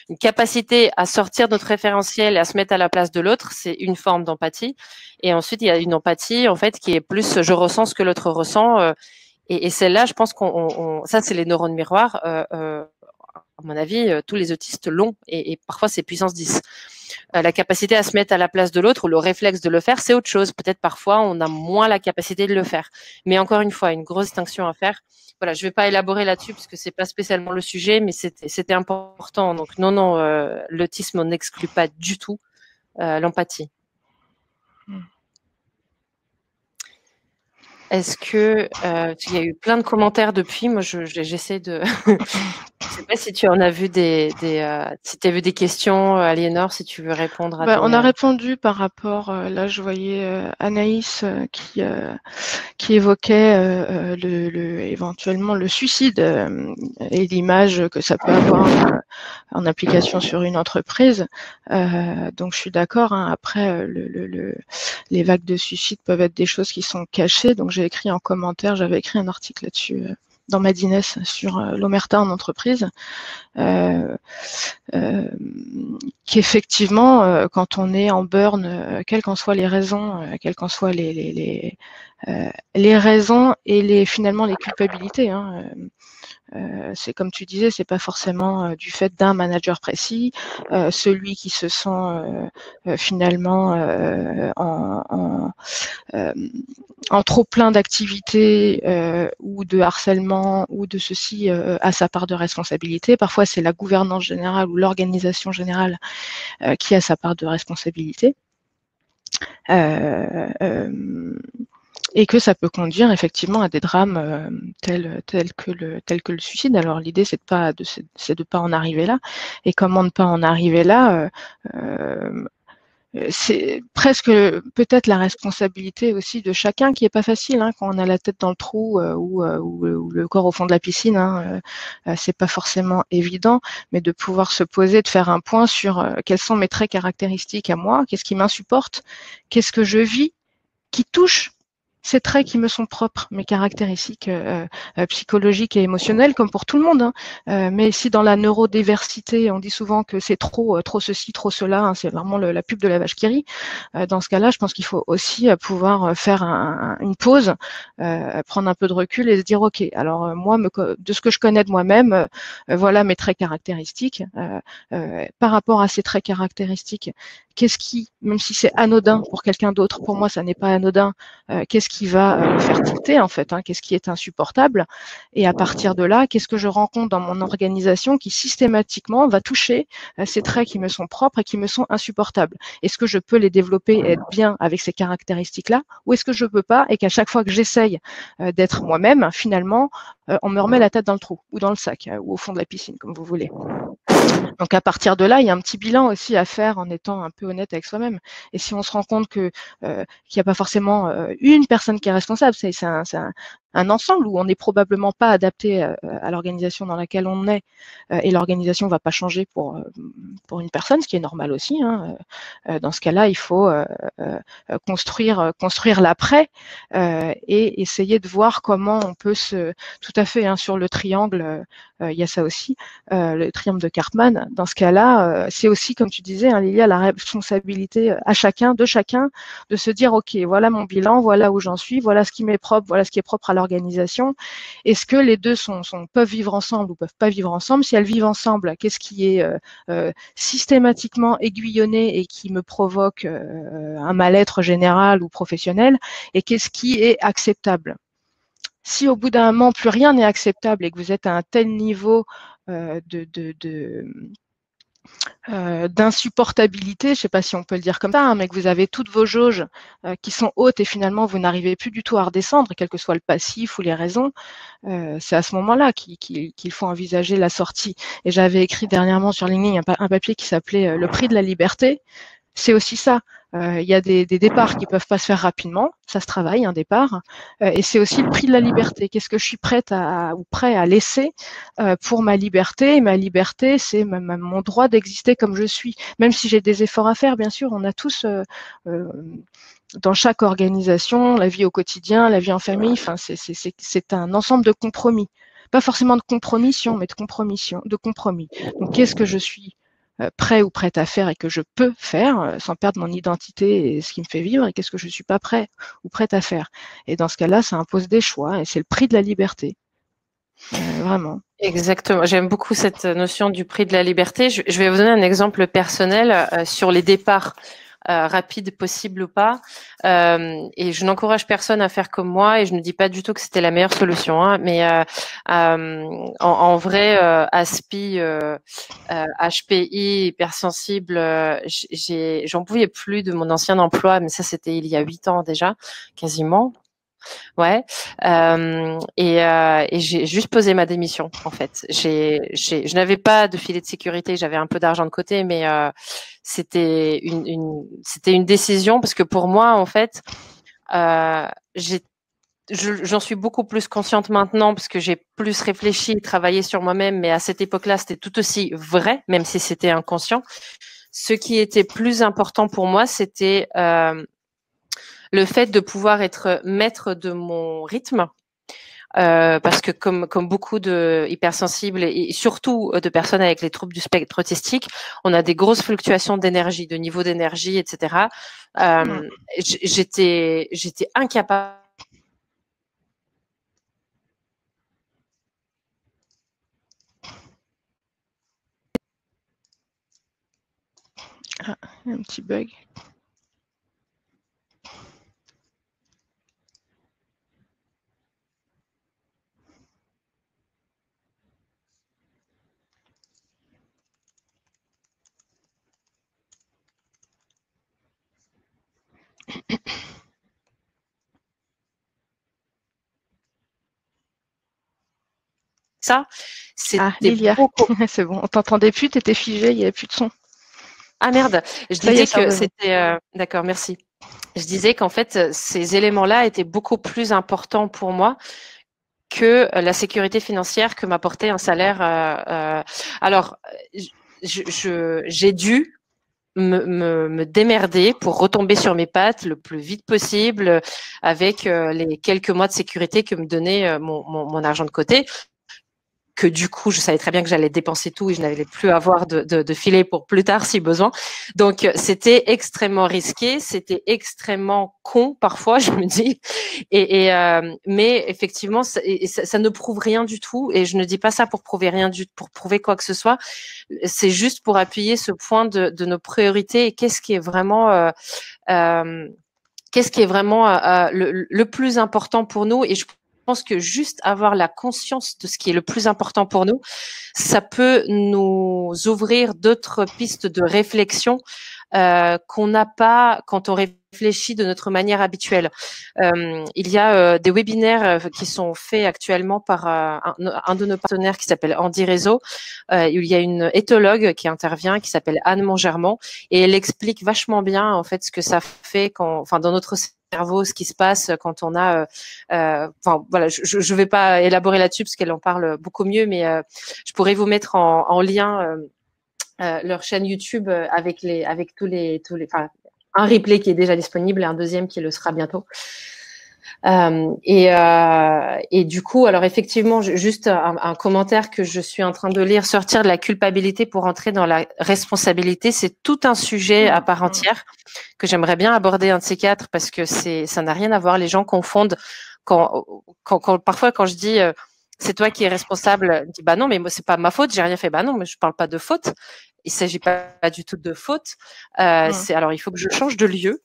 Une capacité à sortir de notre référentiel et à se mettre à la place de l'autre, c'est une forme d'empathie. Et ensuite, il y a une empathie en fait qui est plus je ressens ce que l'autre ressent. Et celle-là, je pense ça, c'est les neurones miroirs. À mon avis, tous les autistes l'ont et parfois c'est puissance 10. La capacité à se mettre à la place de l'autre ou le réflexe de le faire, c'est autre chose. Peut-être parfois on a moins la capacité de le faire. Mais encore une fois, une grosse distinction à faire. Voilà, je ne vais pas élaborer là-dessus parce que c'est pas spécialement le sujet, mais c'était important. Donc non, l'autisme n'exclut pas du tout l'empathie. Est-ce que il y a eu plein de commentaires depuis? Moi, j'essaie de. Je sais pas si tu en as vu si tu as vu des questions, Aliénor, si tu veux répondre à On a répondu par rapport. Là, je voyais Anaïs qui évoquait éventuellement le suicide et l'image que ça peut avoir en application sur une entreprise. Donc, je suis d'accord. Hein, après, les vagues de suicide peuvent être des choses qui sont cachées. Donc, j'ai écrit en commentaire, j'avais écrit un article là-dessus dans Madines sur l'omerta en entreprise, qu'effectivement, quand on est en burn, quelles qu'en soient les raisons, quelles qu'en soient les raisons et finalement les culpabilités, hein, c'est comme tu disais, c'est pas forcément du fait d'un manager précis. Celui qui se sent finalement en trop plein d'activités ou de harcèlement ou de ceci a sa part de responsabilité. Parfois, c'est la gouvernance générale ou l'organisation générale qui a sa part de responsabilité. Et que ça peut conduire effectivement à des drames tels que le suicide. Alors l'idée c'est de pas en arriver là. Et comment ne pas en arriver là c'est presque peut-être la responsabilité aussi de chacun qui est pas facile hein, quand on a la tête dans le trou ou le corps au fond de la piscine. Hein, c'est pas forcément évident, mais de pouvoir se poser, de faire un point sur quels sont mes traits caractéristiques à moi, qu'est-ce qui m'insupporte, qu'est-ce que je vis, qui touche ces traits qui me sont propres, mes caractéristiques psychologiques et émotionnelles, comme pour tout le monde. Hein. Mais si dans la neurodiversité, on dit souvent que c'est trop ceci, trop cela, hein, c'est vraiment la pub de la vache qui rit. Dans ce cas-là, je pense qu'il faut aussi pouvoir faire une pause, prendre un peu de recul et se dire, ok, alors moi, de ce que je connais de moi-même, voilà mes traits caractéristiques. Par rapport à ces traits caractéristiques, qu'est-ce qui, même si c'est anodin pour quelqu'un d'autre, pour moi, ça n'est pas anodin. Qu'est-ce qui va me faire tilter en fait, hein, qu'est-ce qui est insupportable, et à partir de là, qu'est-ce que je rencontre dans mon organisation qui systématiquement va toucher ces traits qui me sont propres et qui me sont insupportables. Est-ce que je peux les développer et être bien avec ces caractéristiques-là, ou est-ce que je peux pas et qu'à chaque fois que j'essaye d'être moi-même, finalement, on me remet la tête dans le trou ou dans le sac ou au fond de la piscine, comme vous voulez. Donc à partir de là, il y a un petit bilan aussi à faire en étant un peu honnête avec soi-même. Et si on se rend compte que qu'il n'y a pas forcément une personne qui est responsable, c'est un ensemble où on n'est probablement pas adapté à l'organisation dans laquelle on est, et l'organisation ne va pas changer pour une personne, ce qui est normal aussi. Hein. Dans ce cas-là, il faut construire l'après et essayer de voir comment on peut tout à fait hein, sur le triangle, il y a ça aussi, le triangle de Karpman. Dans ce cas-là, c'est aussi, comme tu disais, hein, il y a la responsabilité de chacun, de se dire, ok, voilà mon bilan, voilà où j'en suis, voilà ce qui m'est propre, voilà ce qui est propre à l'organisation. Est-ce que les deux peuvent vivre ensemble ou peuvent pas vivre ensemble? Si elles vivent ensemble, qu'est-ce qui est systématiquement aiguillonné et qui me provoque un mal-être général ou professionnel? Et qu'est-ce qui est acceptable? Si au bout d'un moment, plus rien n'est acceptable et que vous êtes à un tel niveau d'insupportabilité, je ne sais pas si on peut le dire comme ça, hein, mais que vous avez toutes vos jauges qui sont hautes et finalement vous n'arrivez plus du tout à redescendre, quel que soit le passif ou les raisons, c'est à ce moment-là qu'il faut envisager la sortie. Et j'avais écrit dernièrement sur LinkedIn un papier qui s'appelait Le prix de la liberté. C'est aussi ça. Il y a des départs qui peuvent pas se faire rapidement, ça se travaille un départ, et c'est aussi le prix de la liberté. Qu'est-ce que je suis prête ou prêt à laisser pour ma liberté? Et ma liberté, c'est mon droit d'exister comme je suis, même si j'ai des efforts à faire. Bien sûr, on a tous dans chaque organisation, la vie au quotidien, la vie en famille. Enfin, c'est un ensemble de compromis, pas forcément de compromission, mais de compromis. Donc, qu'est-ce que je suis prêt ou prête à faire et que je peux faire sans perdre mon identité et ce qui me fait vivre, et qu'est-ce que je ne suis pas prêt ou prête à faire. Et dans ce cas-là, ça impose des choix et c'est le prix de la liberté. Vraiment. Exactement. J'aime beaucoup cette notion du prix de la liberté. Je vais vous donner un exemple personnel sur les départs rapides possibles ou pas. Et je n'encourage personne à faire comme moi et je ne dis pas du tout que c'était la meilleure solution. Hein, mais en vrai, ASPI, HPI, hypersensible, j'en pouvais plus de mon ancien emploi, mais ça c'était il y a 8 ans déjà, quasiment. Ouais, et j'ai juste posé ma démission en fait. Je n'avais pas de filet de sécurité, j'avais un peu d'argent de côté, mais c'était une décision parce que pour moi en fait, j'en suis beaucoup plus consciente maintenant parce que j'ai plus réfléchi et travaillé sur moi-même, mais à cette époque-là, c'était tout aussi vrai, même si c'était inconscient. Ce qui était plus important pour moi, c'était le fait de pouvoir être maître de mon rythme, parce que comme beaucoup de hypersensibles et surtout de personnes avec les troubles du spectre autistique, on a des grosses fluctuations d'énergie, de niveau d'énergie, etc. J'étais incapable. Ah, un petit bug. Ça, Ah, c'était Lilia, beaucoup. c'est bon, on t'entendait plus, t'étais figée, il n'y avait plus de son. Ah merde, je Ça y est, disais c'est que revenu. c'était d'accord, merci. Je disais qu'en fait, ces éléments-là étaient beaucoup plus importants pour moi que la sécurité financière que m'apportait un salaire. Alors, j'ai dû me démerder pour retomber sur mes pattes le plus vite possible avec les quelques mois de sécurité que me donnait mon argent de côté, que du coup, je savais très bien que j'allais dépenser tout et je n'allais plus avoir de filet pour plus tard si besoin. Donc, c'était extrêmement risqué, c'était extrêmement con parfois, je me dis. Mais effectivement, ça ne prouve rien du tout. Et je ne dis pas ça pour prouver pour prouver quoi que ce soit. C'est juste pour appuyer ce point de nos priorités et qu'est-ce qui est vraiment le plus important pour nous. Et je pense que juste avoir la conscience de ce qui est le plus important pour nous, ça peut nous ouvrir d'autres pistes de réflexion qu'on n'a pas quand on réfléchit de notre manière habituelle. Il y a des webinaires qui sont faits actuellement par un de nos partenaires qui s'appelle Andy Réseau. Il y a une éthologue qui intervient qui s'appelle Anne Mongermont et elle explique vachement bien en fait ce que ça fait dans notre cerveau, ce qui se passe quand on a. Voilà, je vais pas élaborer là-dessus parce qu'elle en parle beaucoup mieux, mais je pourrais vous mettre en lien leur chaîne YouTube avec tous les, un replay qui est déjà disponible et un deuxième qui le sera bientôt. Et du coup, alors effectivement, juste un commentaire que je suis en train de lire, sortir de la culpabilité pour entrer dans la responsabilité, c'est tout un sujet à part entière que j'aimerais bien aborder un de ces quatre parce que ça n'a rien à voir. Les gens confondent parfois quand je dis c'est toi qui es responsable, je dis bah non, mais moi c'est pas ma faute, j'ai rien fait. Bah non, mais je parle pas de faute. Il s'agit pas du tout de faute. Alors il faut que je change de lieu.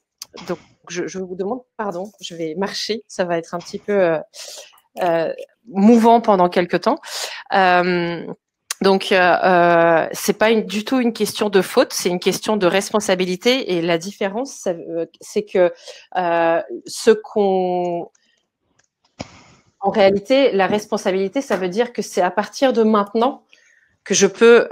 Donc je vous demande pardon, je vais marcher, ça va être un petit peu mouvant pendant quelques temps. Donc, c'est pas du tout une question de faute, c'est une question de responsabilité. Et la différence, c'est que en réalité, la responsabilité, ça veut dire que c'est à partir de maintenant que je peux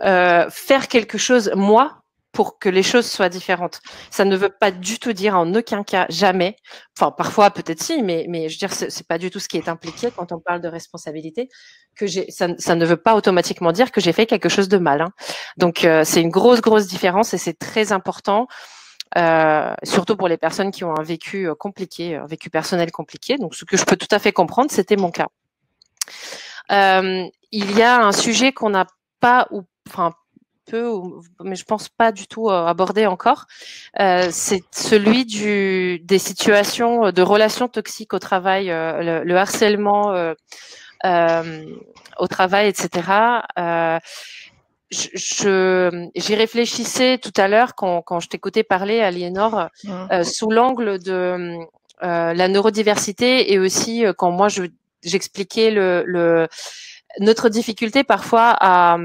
faire quelque chose moi pour que les choses soient différentes. Ça ne veut pas du tout dire en aucun cas, jamais, enfin parfois peut-être si, mais je veux dire c'est pas du tout ce qui est impliqué quand on parle de responsabilité, que ça ne veut pas automatiquement dire que j'ai fait quelque chose de mal. Hein. Donc c'est une grosse différence et c'est très important. Surtout pour les personnes qui ont un vécu compliqué, un vécu personnel compliqué. Donc, ce que je peux tout à fait comprendre, c'était mon cas. Il y a un sujet qu'on n'a pas, mais je pense pas du tout abordé encore. C'est celui des situations de relations toxiques au travail, le harcèlement au travail, etc. J'y réfléchissais tout à l'heure quand je t'écoutais parler, Aliénor, sous l'angle de la neurodiversité et aussi quand moi j'expliquais notre difficulté parfois à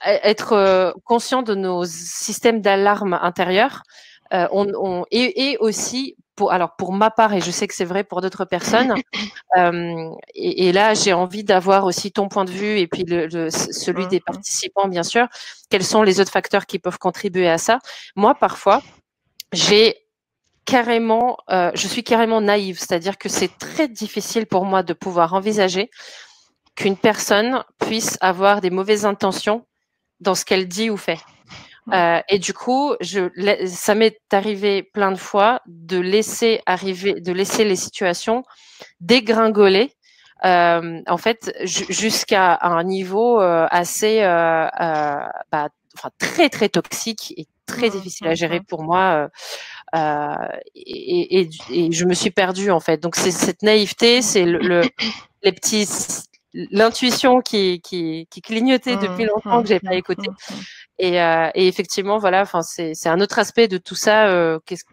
être conscient de nos systèmes d'alarme intérieurs et aussi pour ma part, et je sais que c'est vrai pour d'autres personnes, et là j'ai envie d'avoir aussi ton point de vue et puis celui des participants bien sûr, quels sont les autres facteurs qui peuvent contribuer à ça. Moi parfois je suis carrément naïve, c'est-à-dire que c'est très difficile pour moi de pouvoir envisager qu'une personne puisse avoir des mauvaises intentions dans ce qu'elle dit ou fait. Et du coup, ça m'est arrivé plein de fois de laisser les situations dégringoler en fait, jusqu'à un niveau assez, enfin, très très toxique et très difficile à gérer pour moi. Et je me suis perdue en fait. Donc c'est cette naïveté, c'est les petits, l'intuition qui clignotait depuis longtemps que j'ai pas écouté. Et effectivement, voilà, enfin c'est un autre aspect de tout ça. Qu'est-ce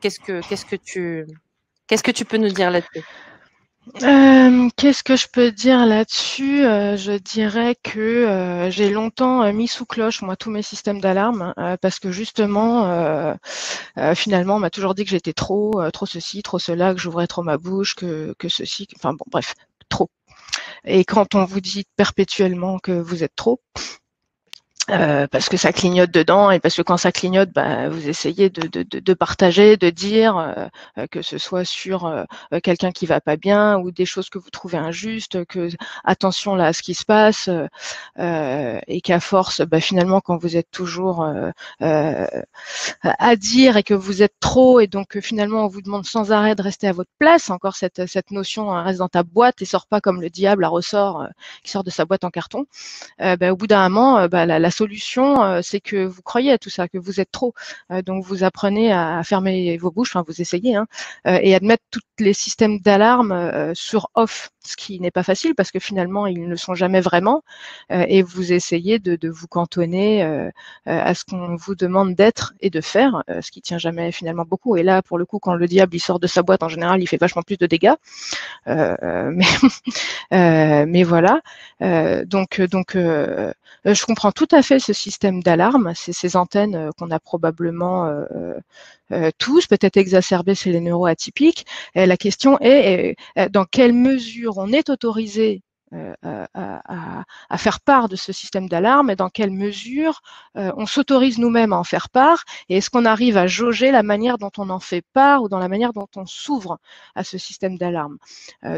que tu peux nous dire là-dessus? Qu'est-ce que je peux dire là-dessus? Je dirais que j'ai longtemps mis sous cloche moi tous mes systèmes d'alarme parce que justement finalement on m'a toujours dit que j'étais trop ceci, trop cela, que j'ouvrais trop ma bouche, que ceci, enfin bon bref, trop. Et quand on vous dit perpétuellement que vous êtes trop, parce que ça clignote dedans et parce que quand ça clignote, bah, vous essayez de partager, de dire, que ce soit sur quelqu'un qui va pas bien ou des choses que vous trouvez injustes, que attention là à ce qui se passe, et qu'à force, bah, finalement, quand vous êtes toujours à dire et que vous êtes trop et donc finalement on vous demande sans arrêt de rester à votre place, encore cette notion reste dans ta boîte et sort pas comme le diable à ressort qui sort de sa boîte en carton. Au bout d'un moment, la solution, c'est que vous croyez à tout ça, que vous êtes trop. Donc vous apprenez à fermer vos bouches, enfin vous essayez, hein, et à mettre tous les systèmes d'alarme sur off, ce qui n'est pas facile parce que finalement ils ne sont jamais vraiment, et vous essayez de vous cantonner à ce qu'on vous demande d'être et de faire, ce qui tient jamais finalement beaucoup. Et là, pour le coup, quand le diable il sort de sa boîte, en général, il fait vachement plus de dégâts. Mais voilà. Je comprends tout à fait ce système d'alarme, ces antennes qu'on a probablement tous, peut-être exacerbées chez les neuroatypiques. La question est dans quelle mesure on est autorisé à faire part de ce système d'alarme et dans quelle mesure on s'autorise nous-mêmes à en faire part et est-ce qu'on arrive à jauger la manière dont on en fait part ou dans la manière dont on s'ouvre à ce système d'alarme.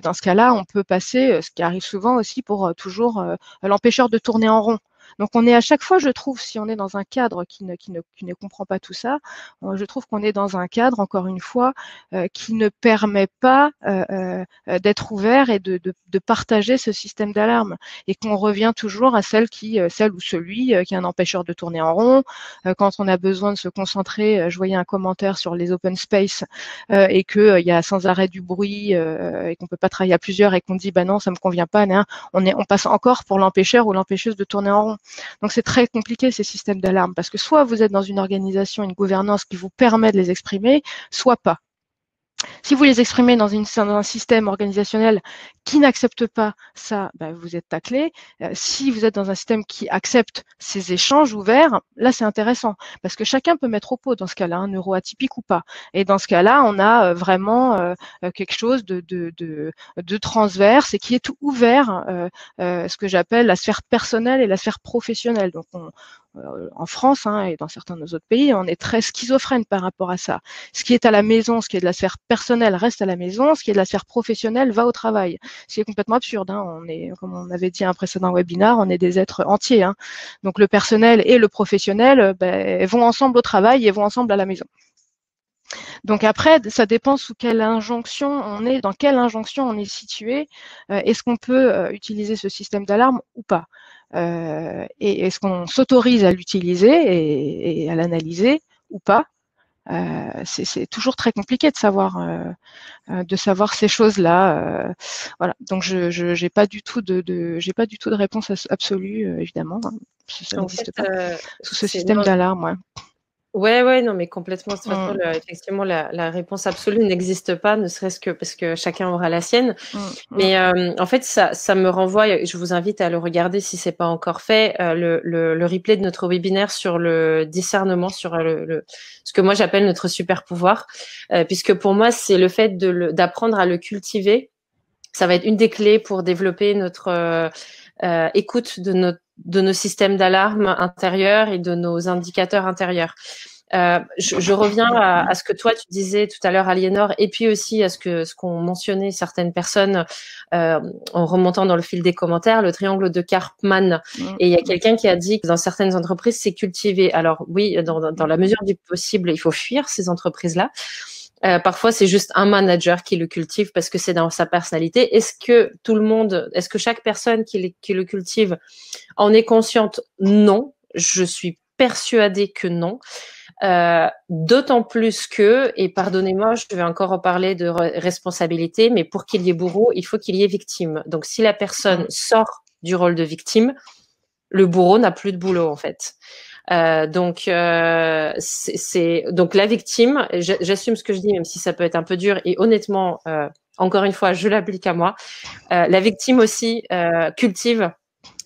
Dans ce cas-là, on peut passer, ce qui arrive souvent aussi pour toujours l'empêcheur de tourner en rond. Donc on est à chaque fois, je trouve, si on est dans un cadre qui ne comprend pas tout ça, je trouve qu'on est dans un cadre, encore une fois, qui ne permet pas d'être ouvert et de partager ce système d'alarme et qu'on revient toujours à celle ou celui qui est un empêcheur de tourner en rond. Quand on a besoin de se concentrer, je voyais un commentaire sur les open space et qu'il y a sans arrêt du bruit et qu'on peut pas travailler à plusieurs et qu'on dit bah non ça me convient pas, on passe encore pour l'empêcheur ou l'empêcheuse de tourner en rond. Donc c'est très compliqué ces systèmes d'alarme parce que soit vous êtes dans une organisation, une gouvernance qui vous permet de les exprimer, soit pas. Si vous les exprimez dans un système organisationnel qui n'accepte pas ça, vous êtes taclé. Si vous êtes dans un système qui accepte ces échanges ouverts, là c'est intéressant parce que chacun peut mettre au pot dans ce cas-là, un neuroatypique ou pas. Et dans ce cas-là, on a vraiment quelque chose de transverse et qui est ouvert, ce que j'appelle la sphère personnelle et la sphère professionnelle. Donc en France et dans certains de nos autres pays, on est très schizophrène par rapport à ça. Ce qui est à la maison, ce qui est de la sphère personnelle reste à la maison, ce qui est de la sphère professionnelle va au travail. Ce qui est complètement absurde. On est, comme on avait dit à un précédent webinaire, on est des êtres entiers. Donc le personnel et le professionnel vont ensemble au travail et vont ensemble à la maison. Donc après, ça dépend sous quelle injonction on est, dans quelle injonction on est situé. Est-ce qu'on peut utiliser ce système d'alarme ou pas? Et est-ce qu'on s'autorise à l'utiliser et à l'analyser ou pas? C'est toujours très compliqué de savoir ces choses-là. Voilà. Donc je j'ai pas du tout j'ai pas du tout de réponse absolue évidemment. Ça n'existe pas sous ce système d'alarme. Ouais. Ouais, non, mais complètement. De toute façon, effectivement, la réponse absolue n'existe pas, ne serait-ce que parce que chacun aura la sienne. Mais en fait, ça me renvoie. Je vous invite à le regarder si c'est pas encore fait. Le replay de notre webinaire sur le discernement, sur ce que moi j'appelle notre super pouvoir, puisque pour moi, c'est le fait d'apprendre à le cultiver. Ça va être une des clés pour développer notre écoute de nos systèmes d'alarme intérieurs et de nos indicateurs intérieurs. Je reviens à ce que toi tu disais tout à l'heure, Aliénor, et puis aussi à ce qu'ont mentionné certaines personnes en remontant dans le fil des commentaires, le triangle de Karpman. Et il y a quelqu'un qui a dit que dans certaines entreprises, c'est cultivé. Alors oui, dans la mesure du possible, il faut fuir ces entreprises-là. Parfois, c'est juste un manager qui le cultive parce que c'est dans sa personnalité. Est-ce que chaque personne qui le cultive en est consciente? Non. Je suis persuadée que non. D'autant plus que, et pardonnez-moi, je vais encore reparler de responsabilité, mais pour qu'il y ait bourreau, il faut qu'il y ait victime. Donc, si la personne sort du rôle de victime, le bourreau n'a plus de boulot, en fait. Donc la victime, j'assume ce que je dis, même si ça peut être un peu dur, et honnêtement, encore une fois, je l'applique à moi. La victime aussi cultive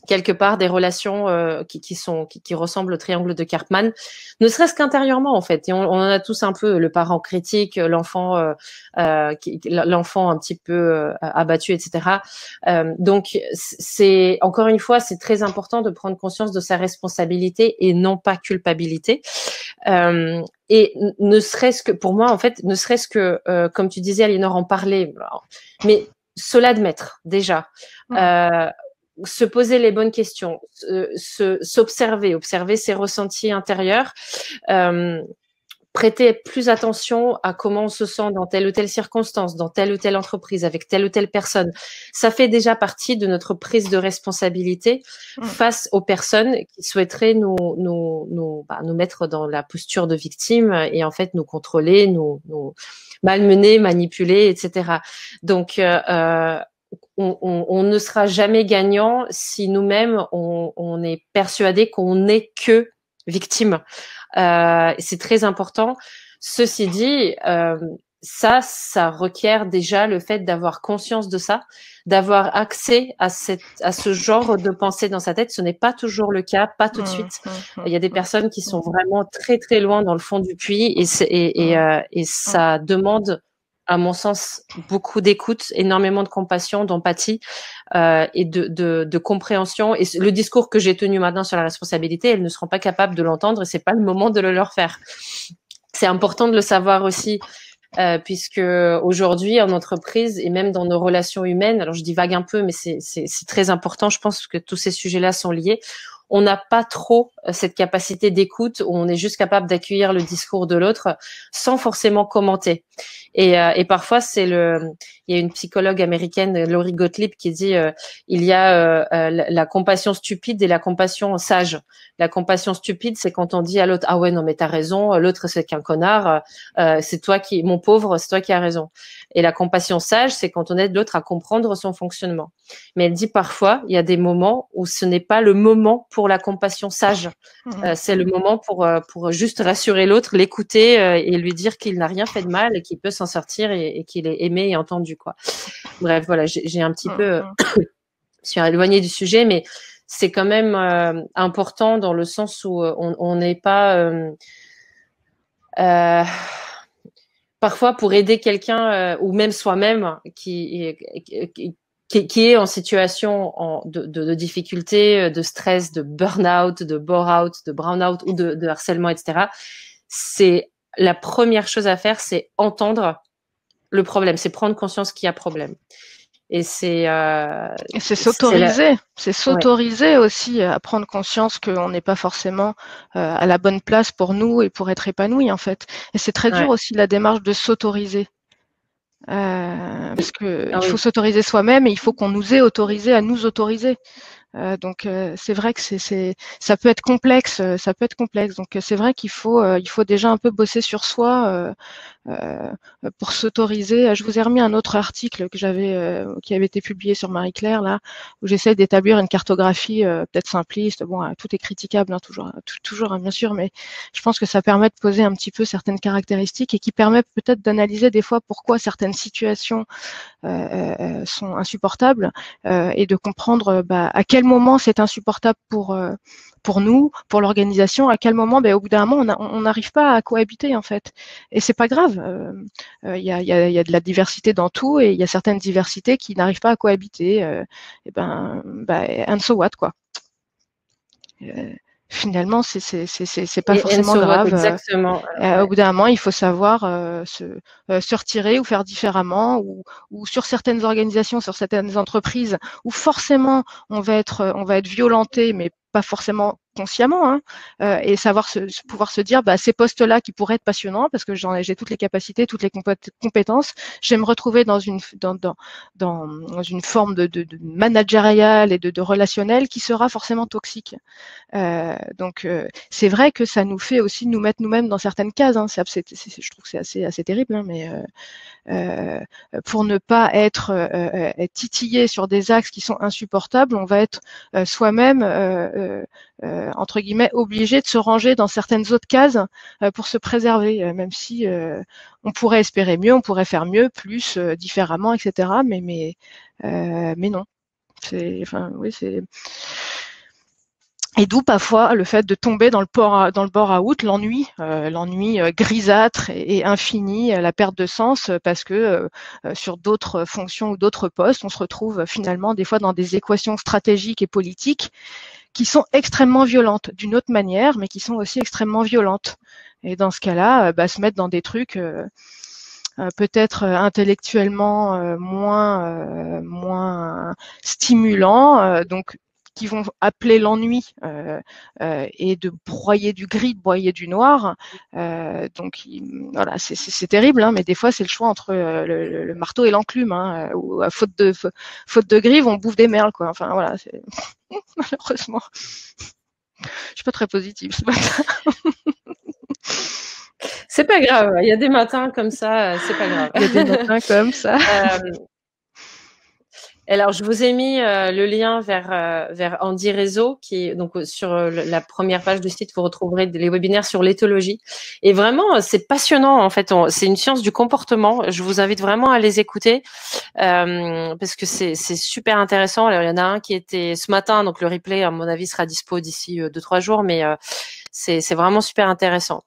quelque part des relations qui ressemblent au triangle de Karpman, ne serait-ce qu'intérieurement en fait. Et on en a tous un peu, le parent critique, l'enfant un petit peu abattu, etc. Donc c'est encore une fois, c'est très important de prendre conscience de sa responsabilité et non pas culpabilité. Et ne serait-ce que pour moi en fait, ne serait-ce que comme tu disais Aliénor, en parler, mais se l'admettre déjà. Se poser les bonnes questions, s'observer, observer ses ressentis intérieurs, prêter plus attention à comment on se sent dans telle ou telle circonstance, dans telle ou telle entreprise, avec telle ou telle personne. Ça fait déjà partie de notre prise de responsabilité face aux personnes qui souhaiteraient nous mettre dans la posture de victime et en fait nous contrôler, nous malmener, manipuler, etc. Donc, on ne sera jamais gagnant si nous-mêmes on est persuadé qu'on n'est que victime. C'est très important. Ceci dit, ça requiert déjà le fait d'avoir conscience de ça, d'avoir accès à ce genre de pensée dans sa tête. Ce n'est pas toujours le cas, pas tout de suite. Il y a des personnes qui sont vraiment très très loin dans le fond du puits et ça demande, à mon sens, beaucoup d'écoute, énormément de compassion, d'empathie et de compréhension. Et le discours que j'ai tenu maintenant sur la responsabilité, elles ne seront pas capables de l'entendre et c'est pas le moment de le leur faire. C'est important de le savoir aussi, puisque aujourd'hui en entreprise et même dans nos relations humaines, alors je divague un peu, mais c'est très important. Je pense que tous ces sujets-là sont liés. On n'a pas trop cette capacité d'écoute où on est juste capable d'accueillir le discours de l'autre sans forcément commenter. Et parfois, il y a une psychologue américaine, Lori Gottlieb, qui dit il y a la compassion stupide et la compassion sage. La compassion stupide, c'est quand on dit à l'autre, ah ouais, non, mais t'as raison, l'autre c'est qu'un connard, mon pauvre, c'est toi qui as raison. Et la compassion sage, c'est quand on aide l'autre à comprendre son fonctionnement. Mais elle dit parfois, il y a des moments où ce n'est pas le moment pour la compassion sage. C'est le moment pour juste rassurer l'autre, l'écouter et lui dire qu'il n'a rien fait de mal et qu'il peut s'en sortir et qu'il est aimé et entendu, quoi. Bref, voilà, j'ai un petit peu je suis éloignée du sujet, mais c'est quand même important dans le sens où on n'est pas parfois pour aider quelqu'un ou même soi-même qui est en situation de difficulté, de stress, de burn-out, de bore-out, de brown-out ou de harcèlement, etc. C'est la première chose à faire, c'est entendre le problème, c'est prendre conscience qu'il y a problème. Et c'est s'autoriser, c'est s'autoriser aussi à prendre conscience qu'on n'est pas forcément à la bonne place pour nous et pour être épanoui en fait. Et c'est très dur aussi la démarche de s'autoriser. Parce que il faut s'autoriser soi-même et il faut qu'on nous ait autorisé à nous autoriser. Donc c'est vrai que ça peut être complexe, Donc c'est vrai qu'il faut déjà un peu bosser sur soi pour s'autoriser. Je vous ai remis un autre article que qui avait été publié sur Marie-Claire là, où j'essaie d'établir une cartographie peut-être simpliste. Bon, tout est critiquable, hein, toujours, hein, bien sûr, mais je pense que ça permet de poser un petit peu certaines caractéristiques et qui permet peut-être d'analyser des fois pourquoi certaines situations sont insupportables et de comprendre à quel moment c'est insupportable pour nous, pour l'organisation, à quel moment, au bout d'un moment, on n'arrive pas à cohabiter en fait. Et c'est pas grave. Il y a de la diversité dans tout et il y a certaines diversités qui n'arrivent pas à cohabiter. And so what, quoi. Finalement, c'est pas forcément grave. Exactement. Au bout d'un moment, il faut savoir se retirer ou faire différemment, ou sur certaines organisations, sur certaines entreprises, où forcément on va être violenté, mais pas forcément consciemment, hein, et savoir pouvoir se dire, bah, ces postes-là qui pourraient être passionnants parce que j'ai toutes les capacités, toutes les compétences. Je vais me retrouver dans une forme de managériale et de relationnel qui sera forcément toxique. Donc c'est vrai que ça nous fait aussi nous mettre nous-mêmes dans certaines cases. Hein. Je trouve que c'est assez terrible, hein, mais pour ne pas être titillé sur des axes qui sont insupportables, on va être soi-même entre guillemets obligé de se ranger dans certaines autres cases pour se préserver, même si on pourrait espérer mieux, on pourrait faire mieux, plus, différemment, etc. Mais non. C'est et d'où parfois le fait de tomber dans le bore-out, l'ennui grisâtre et infini, la perte de sens, parce que sur d'autres fonctions ou d'autres postes, on se retrouve finalement des fois dans des équations stratégiques et politiques qui sont extrêmement violentes, d'une autre manière, mais qui sont aussi extrêmement violentes. Et dans ce cas-là, se mettre dans des trucs peut-être intellectuellement moins stimulants, donc qui vont appeler l'ennui et de broyer du gris, de broyer du noir. Donc voilà, c'est terrible, hein, mais des fois c'est le choix entre le marteau et l'enclume. Hein, où à faute de grive, on bouffe des merles, quoi. Enfin voilà, malheureusement, je suis pas très positive ce matin. C'est pas grave, il y a des matins comme ça, c'est pas grave. Il y a des matins comme ça. Alors, je vous ai mis le lien vers Andy Réseau, qui est donc sur la première page du site, vous retrouverez les webinaires sur l'éthologie. Et vraiment, c'est passionnant en fait. C'est une science du comportement. Je vous invite vraiment à les écouter parce que c'est super intéressant. Alors, il y en a un qui était ce matin, donc le replay, à mon avis, sera dispo d'ici 2-3 jours, mais c'est vraiment super intéressant.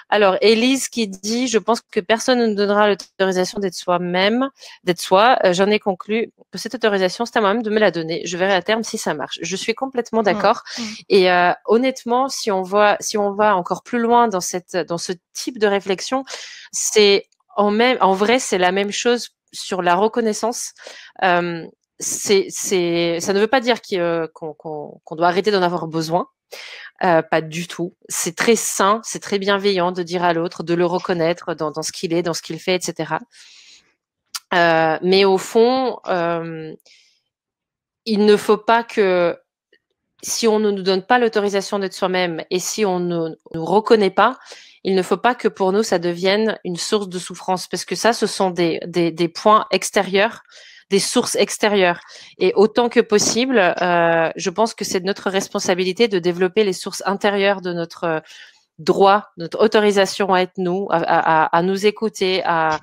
Alors, Élise qui dit, je pense que personne ne nous donnera l'autorisation d'être soi-même, d'être soi. J'en ai conclu que cette autorisation, c'est à moi-même de me la donner. Je verrai à terme si ça marche. Je suis complètement d'accord. Et honnêtement, si on va encore plus loin dans ce type de réflexion, en vrai, c'est la même chose sur la reconnaissance. Ça ne veut pas dire qu'on doit arrêter d'en avoir besoin. Pas du tout. C'est très sain, c'est très bienveillant de dire à l'autre, de le reconnaître dans ce qu'il est, dans ce qu'il fait, etc. Mais au fond, il ne faut pas que, si on ne nous donne pas l'autorisation d'être soi-même et si on ne nous reconnaît pas, il ne faut pas que pour nous ça devienne une source de souffrance, parce que ça, ce sont des points extérieurs, des sources extérieures. Et autant que possible, je pense que c'est de notre responsabilité de développer les sources intérieures de notre droit, notre autorisation à être nous, à nous écouter, à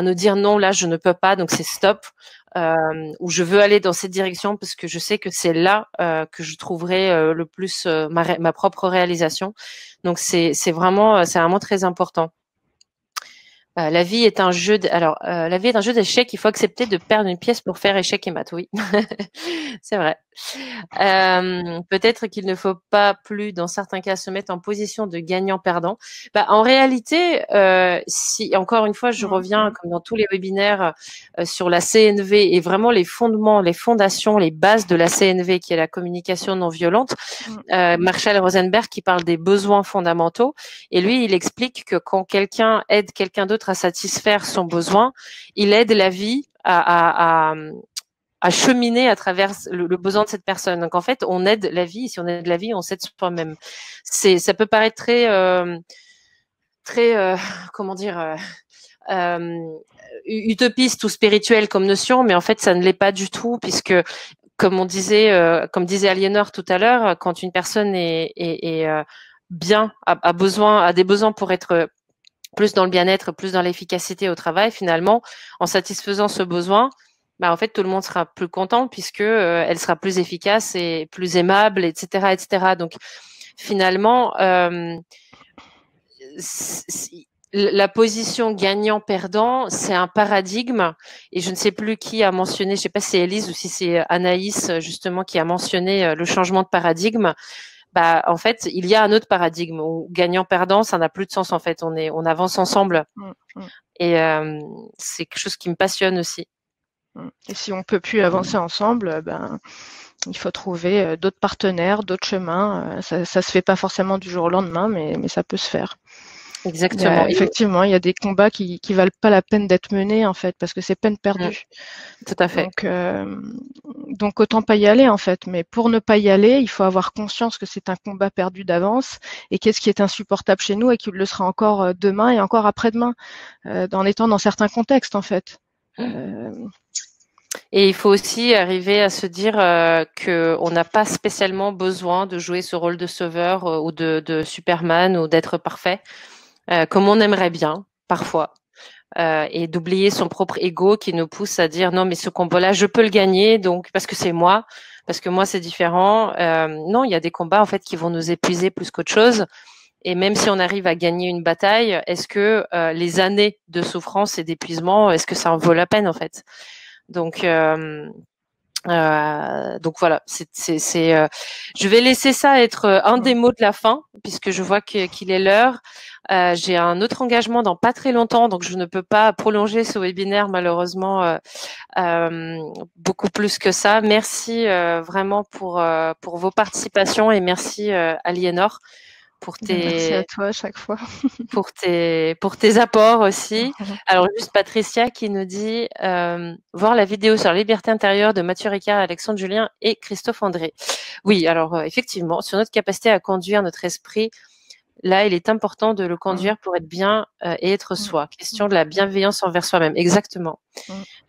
nous dire non, là je ne peux pas, donc c'est stop, ou je veux aller dans cette direction parce que je sais que c'est là que je trouverai le plus ma propre réalisation. Donc c'est vraiment très important. La vie est un jeu. La vie est un jeu d'échecs. Il faut accepter de perdre une pièce pour faire échec et mat. Oui, c'est vrai. Peut-être qu'il ne faut pas plus, dans certains cas, se mettre en position de gagnant-perdant. En réalité, si encore une fois, je reviens comme dans tous les webinaires sur la CNV et vraiment les fondements, les fondations, les bases de la CNV, qui est la communication non violente. Marshall Rosenberg qui parle des besoins fondamentaux, et lui, il explique que quand quelqu'un aide quelqu'un d'autre à satisfaire son besoin, il aide la vie à cheminer à travers le besoin de cette personne. Donc en fait, on aide la vie. Et si on aide la vie, on s'aide soi-même. Ça peut paraître très comment dire, utopiste ou spirituel comme notion, mais en fait, ça ne l'est pas du tout, puisque comme disait Aliénor tout à l'heure, quand une personne est bien, a des besoins pour être plus dans le bien-être, plus dans l'efficacité au travail, finalement, en satisfaisant ce besoin, en fait, tout le monde sera plus content puisque elle sera plus efficace et plus aimable, etc., etc. Donc, finalement, la position gagnant-perdant, c'est un paradigme, et je ne sais plus qui a mentionné, je ne sais pas si c'est Élise ou si c'est Anaïs justement qui a mentionné le changement de paradigme. En fait, il y a un autre paradigme où gagnant-perdant, ça n'a plus de sens en fait. On avance ensemble, et c'est quelque chose qui me passionne aussi. Et si on peut plus avancer ensemble, Il faut trouver d'autres partenaires, d'autres chemins. Ça se fait pas forcément du jour au lendemain, mais ça peut se faire. Exactement. Effectivement, il y a des combats qui valent pas la peine d'être menés en fait, parce que c'est peine perdue. Tout à fait. Donc autant pas y aller en fait. Mais pour ne pas y aller, il faut avoir conscience que c'est un combat perdu d'avance et qu'est-ce qui est insupportable chez nous et qu'il le sera encore demain et encore après-demain, en étant dans certains contextes en fait. Et il faut aussi arriver à se dire qu'on n'a pas spécialement besoin de jouer ce rôle de sauveur ou de Superman ou d'être parfait, comme on aimerait bien parfois. Et d'oublier son propre ego qui nous pousse à dire non mais ce combat-là je peux le gagner donc parce que c'est moi, parce que moi c'est différent. Non, il y a des combats en fait qui vont nous épuiser plus qu'autre chose. Et même si on arrive à gagner une bataille, est-ce que les années de souffrance et d'épuisement, est-ce que ça en vaut la peine en fait? Donc voilà, je vais laisser ça être un des mots de la fin puisque je vois qu'il est l'heure. J'ai un autre engagement dans pas très longtemps, donc je ne peux pas prolonger ce webinaire malheureusement beaucoup plus que ça. Merci vraiment pour vos participations et merci Aliénor pour Merci à toi à chaque fois. pour tes apports aussi. Alors juste Patricia qui nous dit voir la vidéo sur la liberté intérieure de Mathieu Ricard, Alexandre Julien et Christophe André. Oui, alors effectivement, sur notre capacité à conduire notre esprit, là, il est important de le conduire pour être bien et être soi. Question de la bienveillance envers soi-même. Exactement.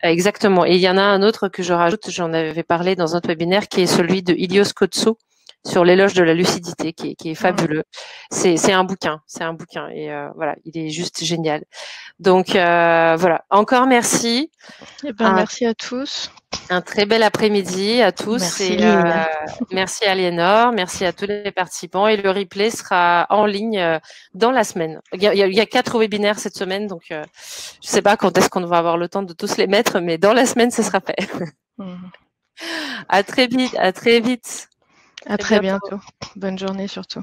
Exactement. Et il y en a un autre que je rajoute, j'en avais parlé dans un autre webinaire, qui est celui de Ilios Kotsou sur l'éloge de la lucidité, qui est fabuleux. C'est un bouquin, et voilà, il est juste génial. Donc voilà, encore merci. Eh ben, merci à tous. Un très bel après-midi à tous. Merci, merci Aliénor, merci à tous les participants. Et le replay sera en ligne dans la semaine. Il y a 4 webinaires cette semaine, donc je ne sais pas quand est-ce qu'on va avoir le temps de tous les mettre, mais dans la semaine, ce sera fait. À très vite. À très bientôt. Bonne journée surtout.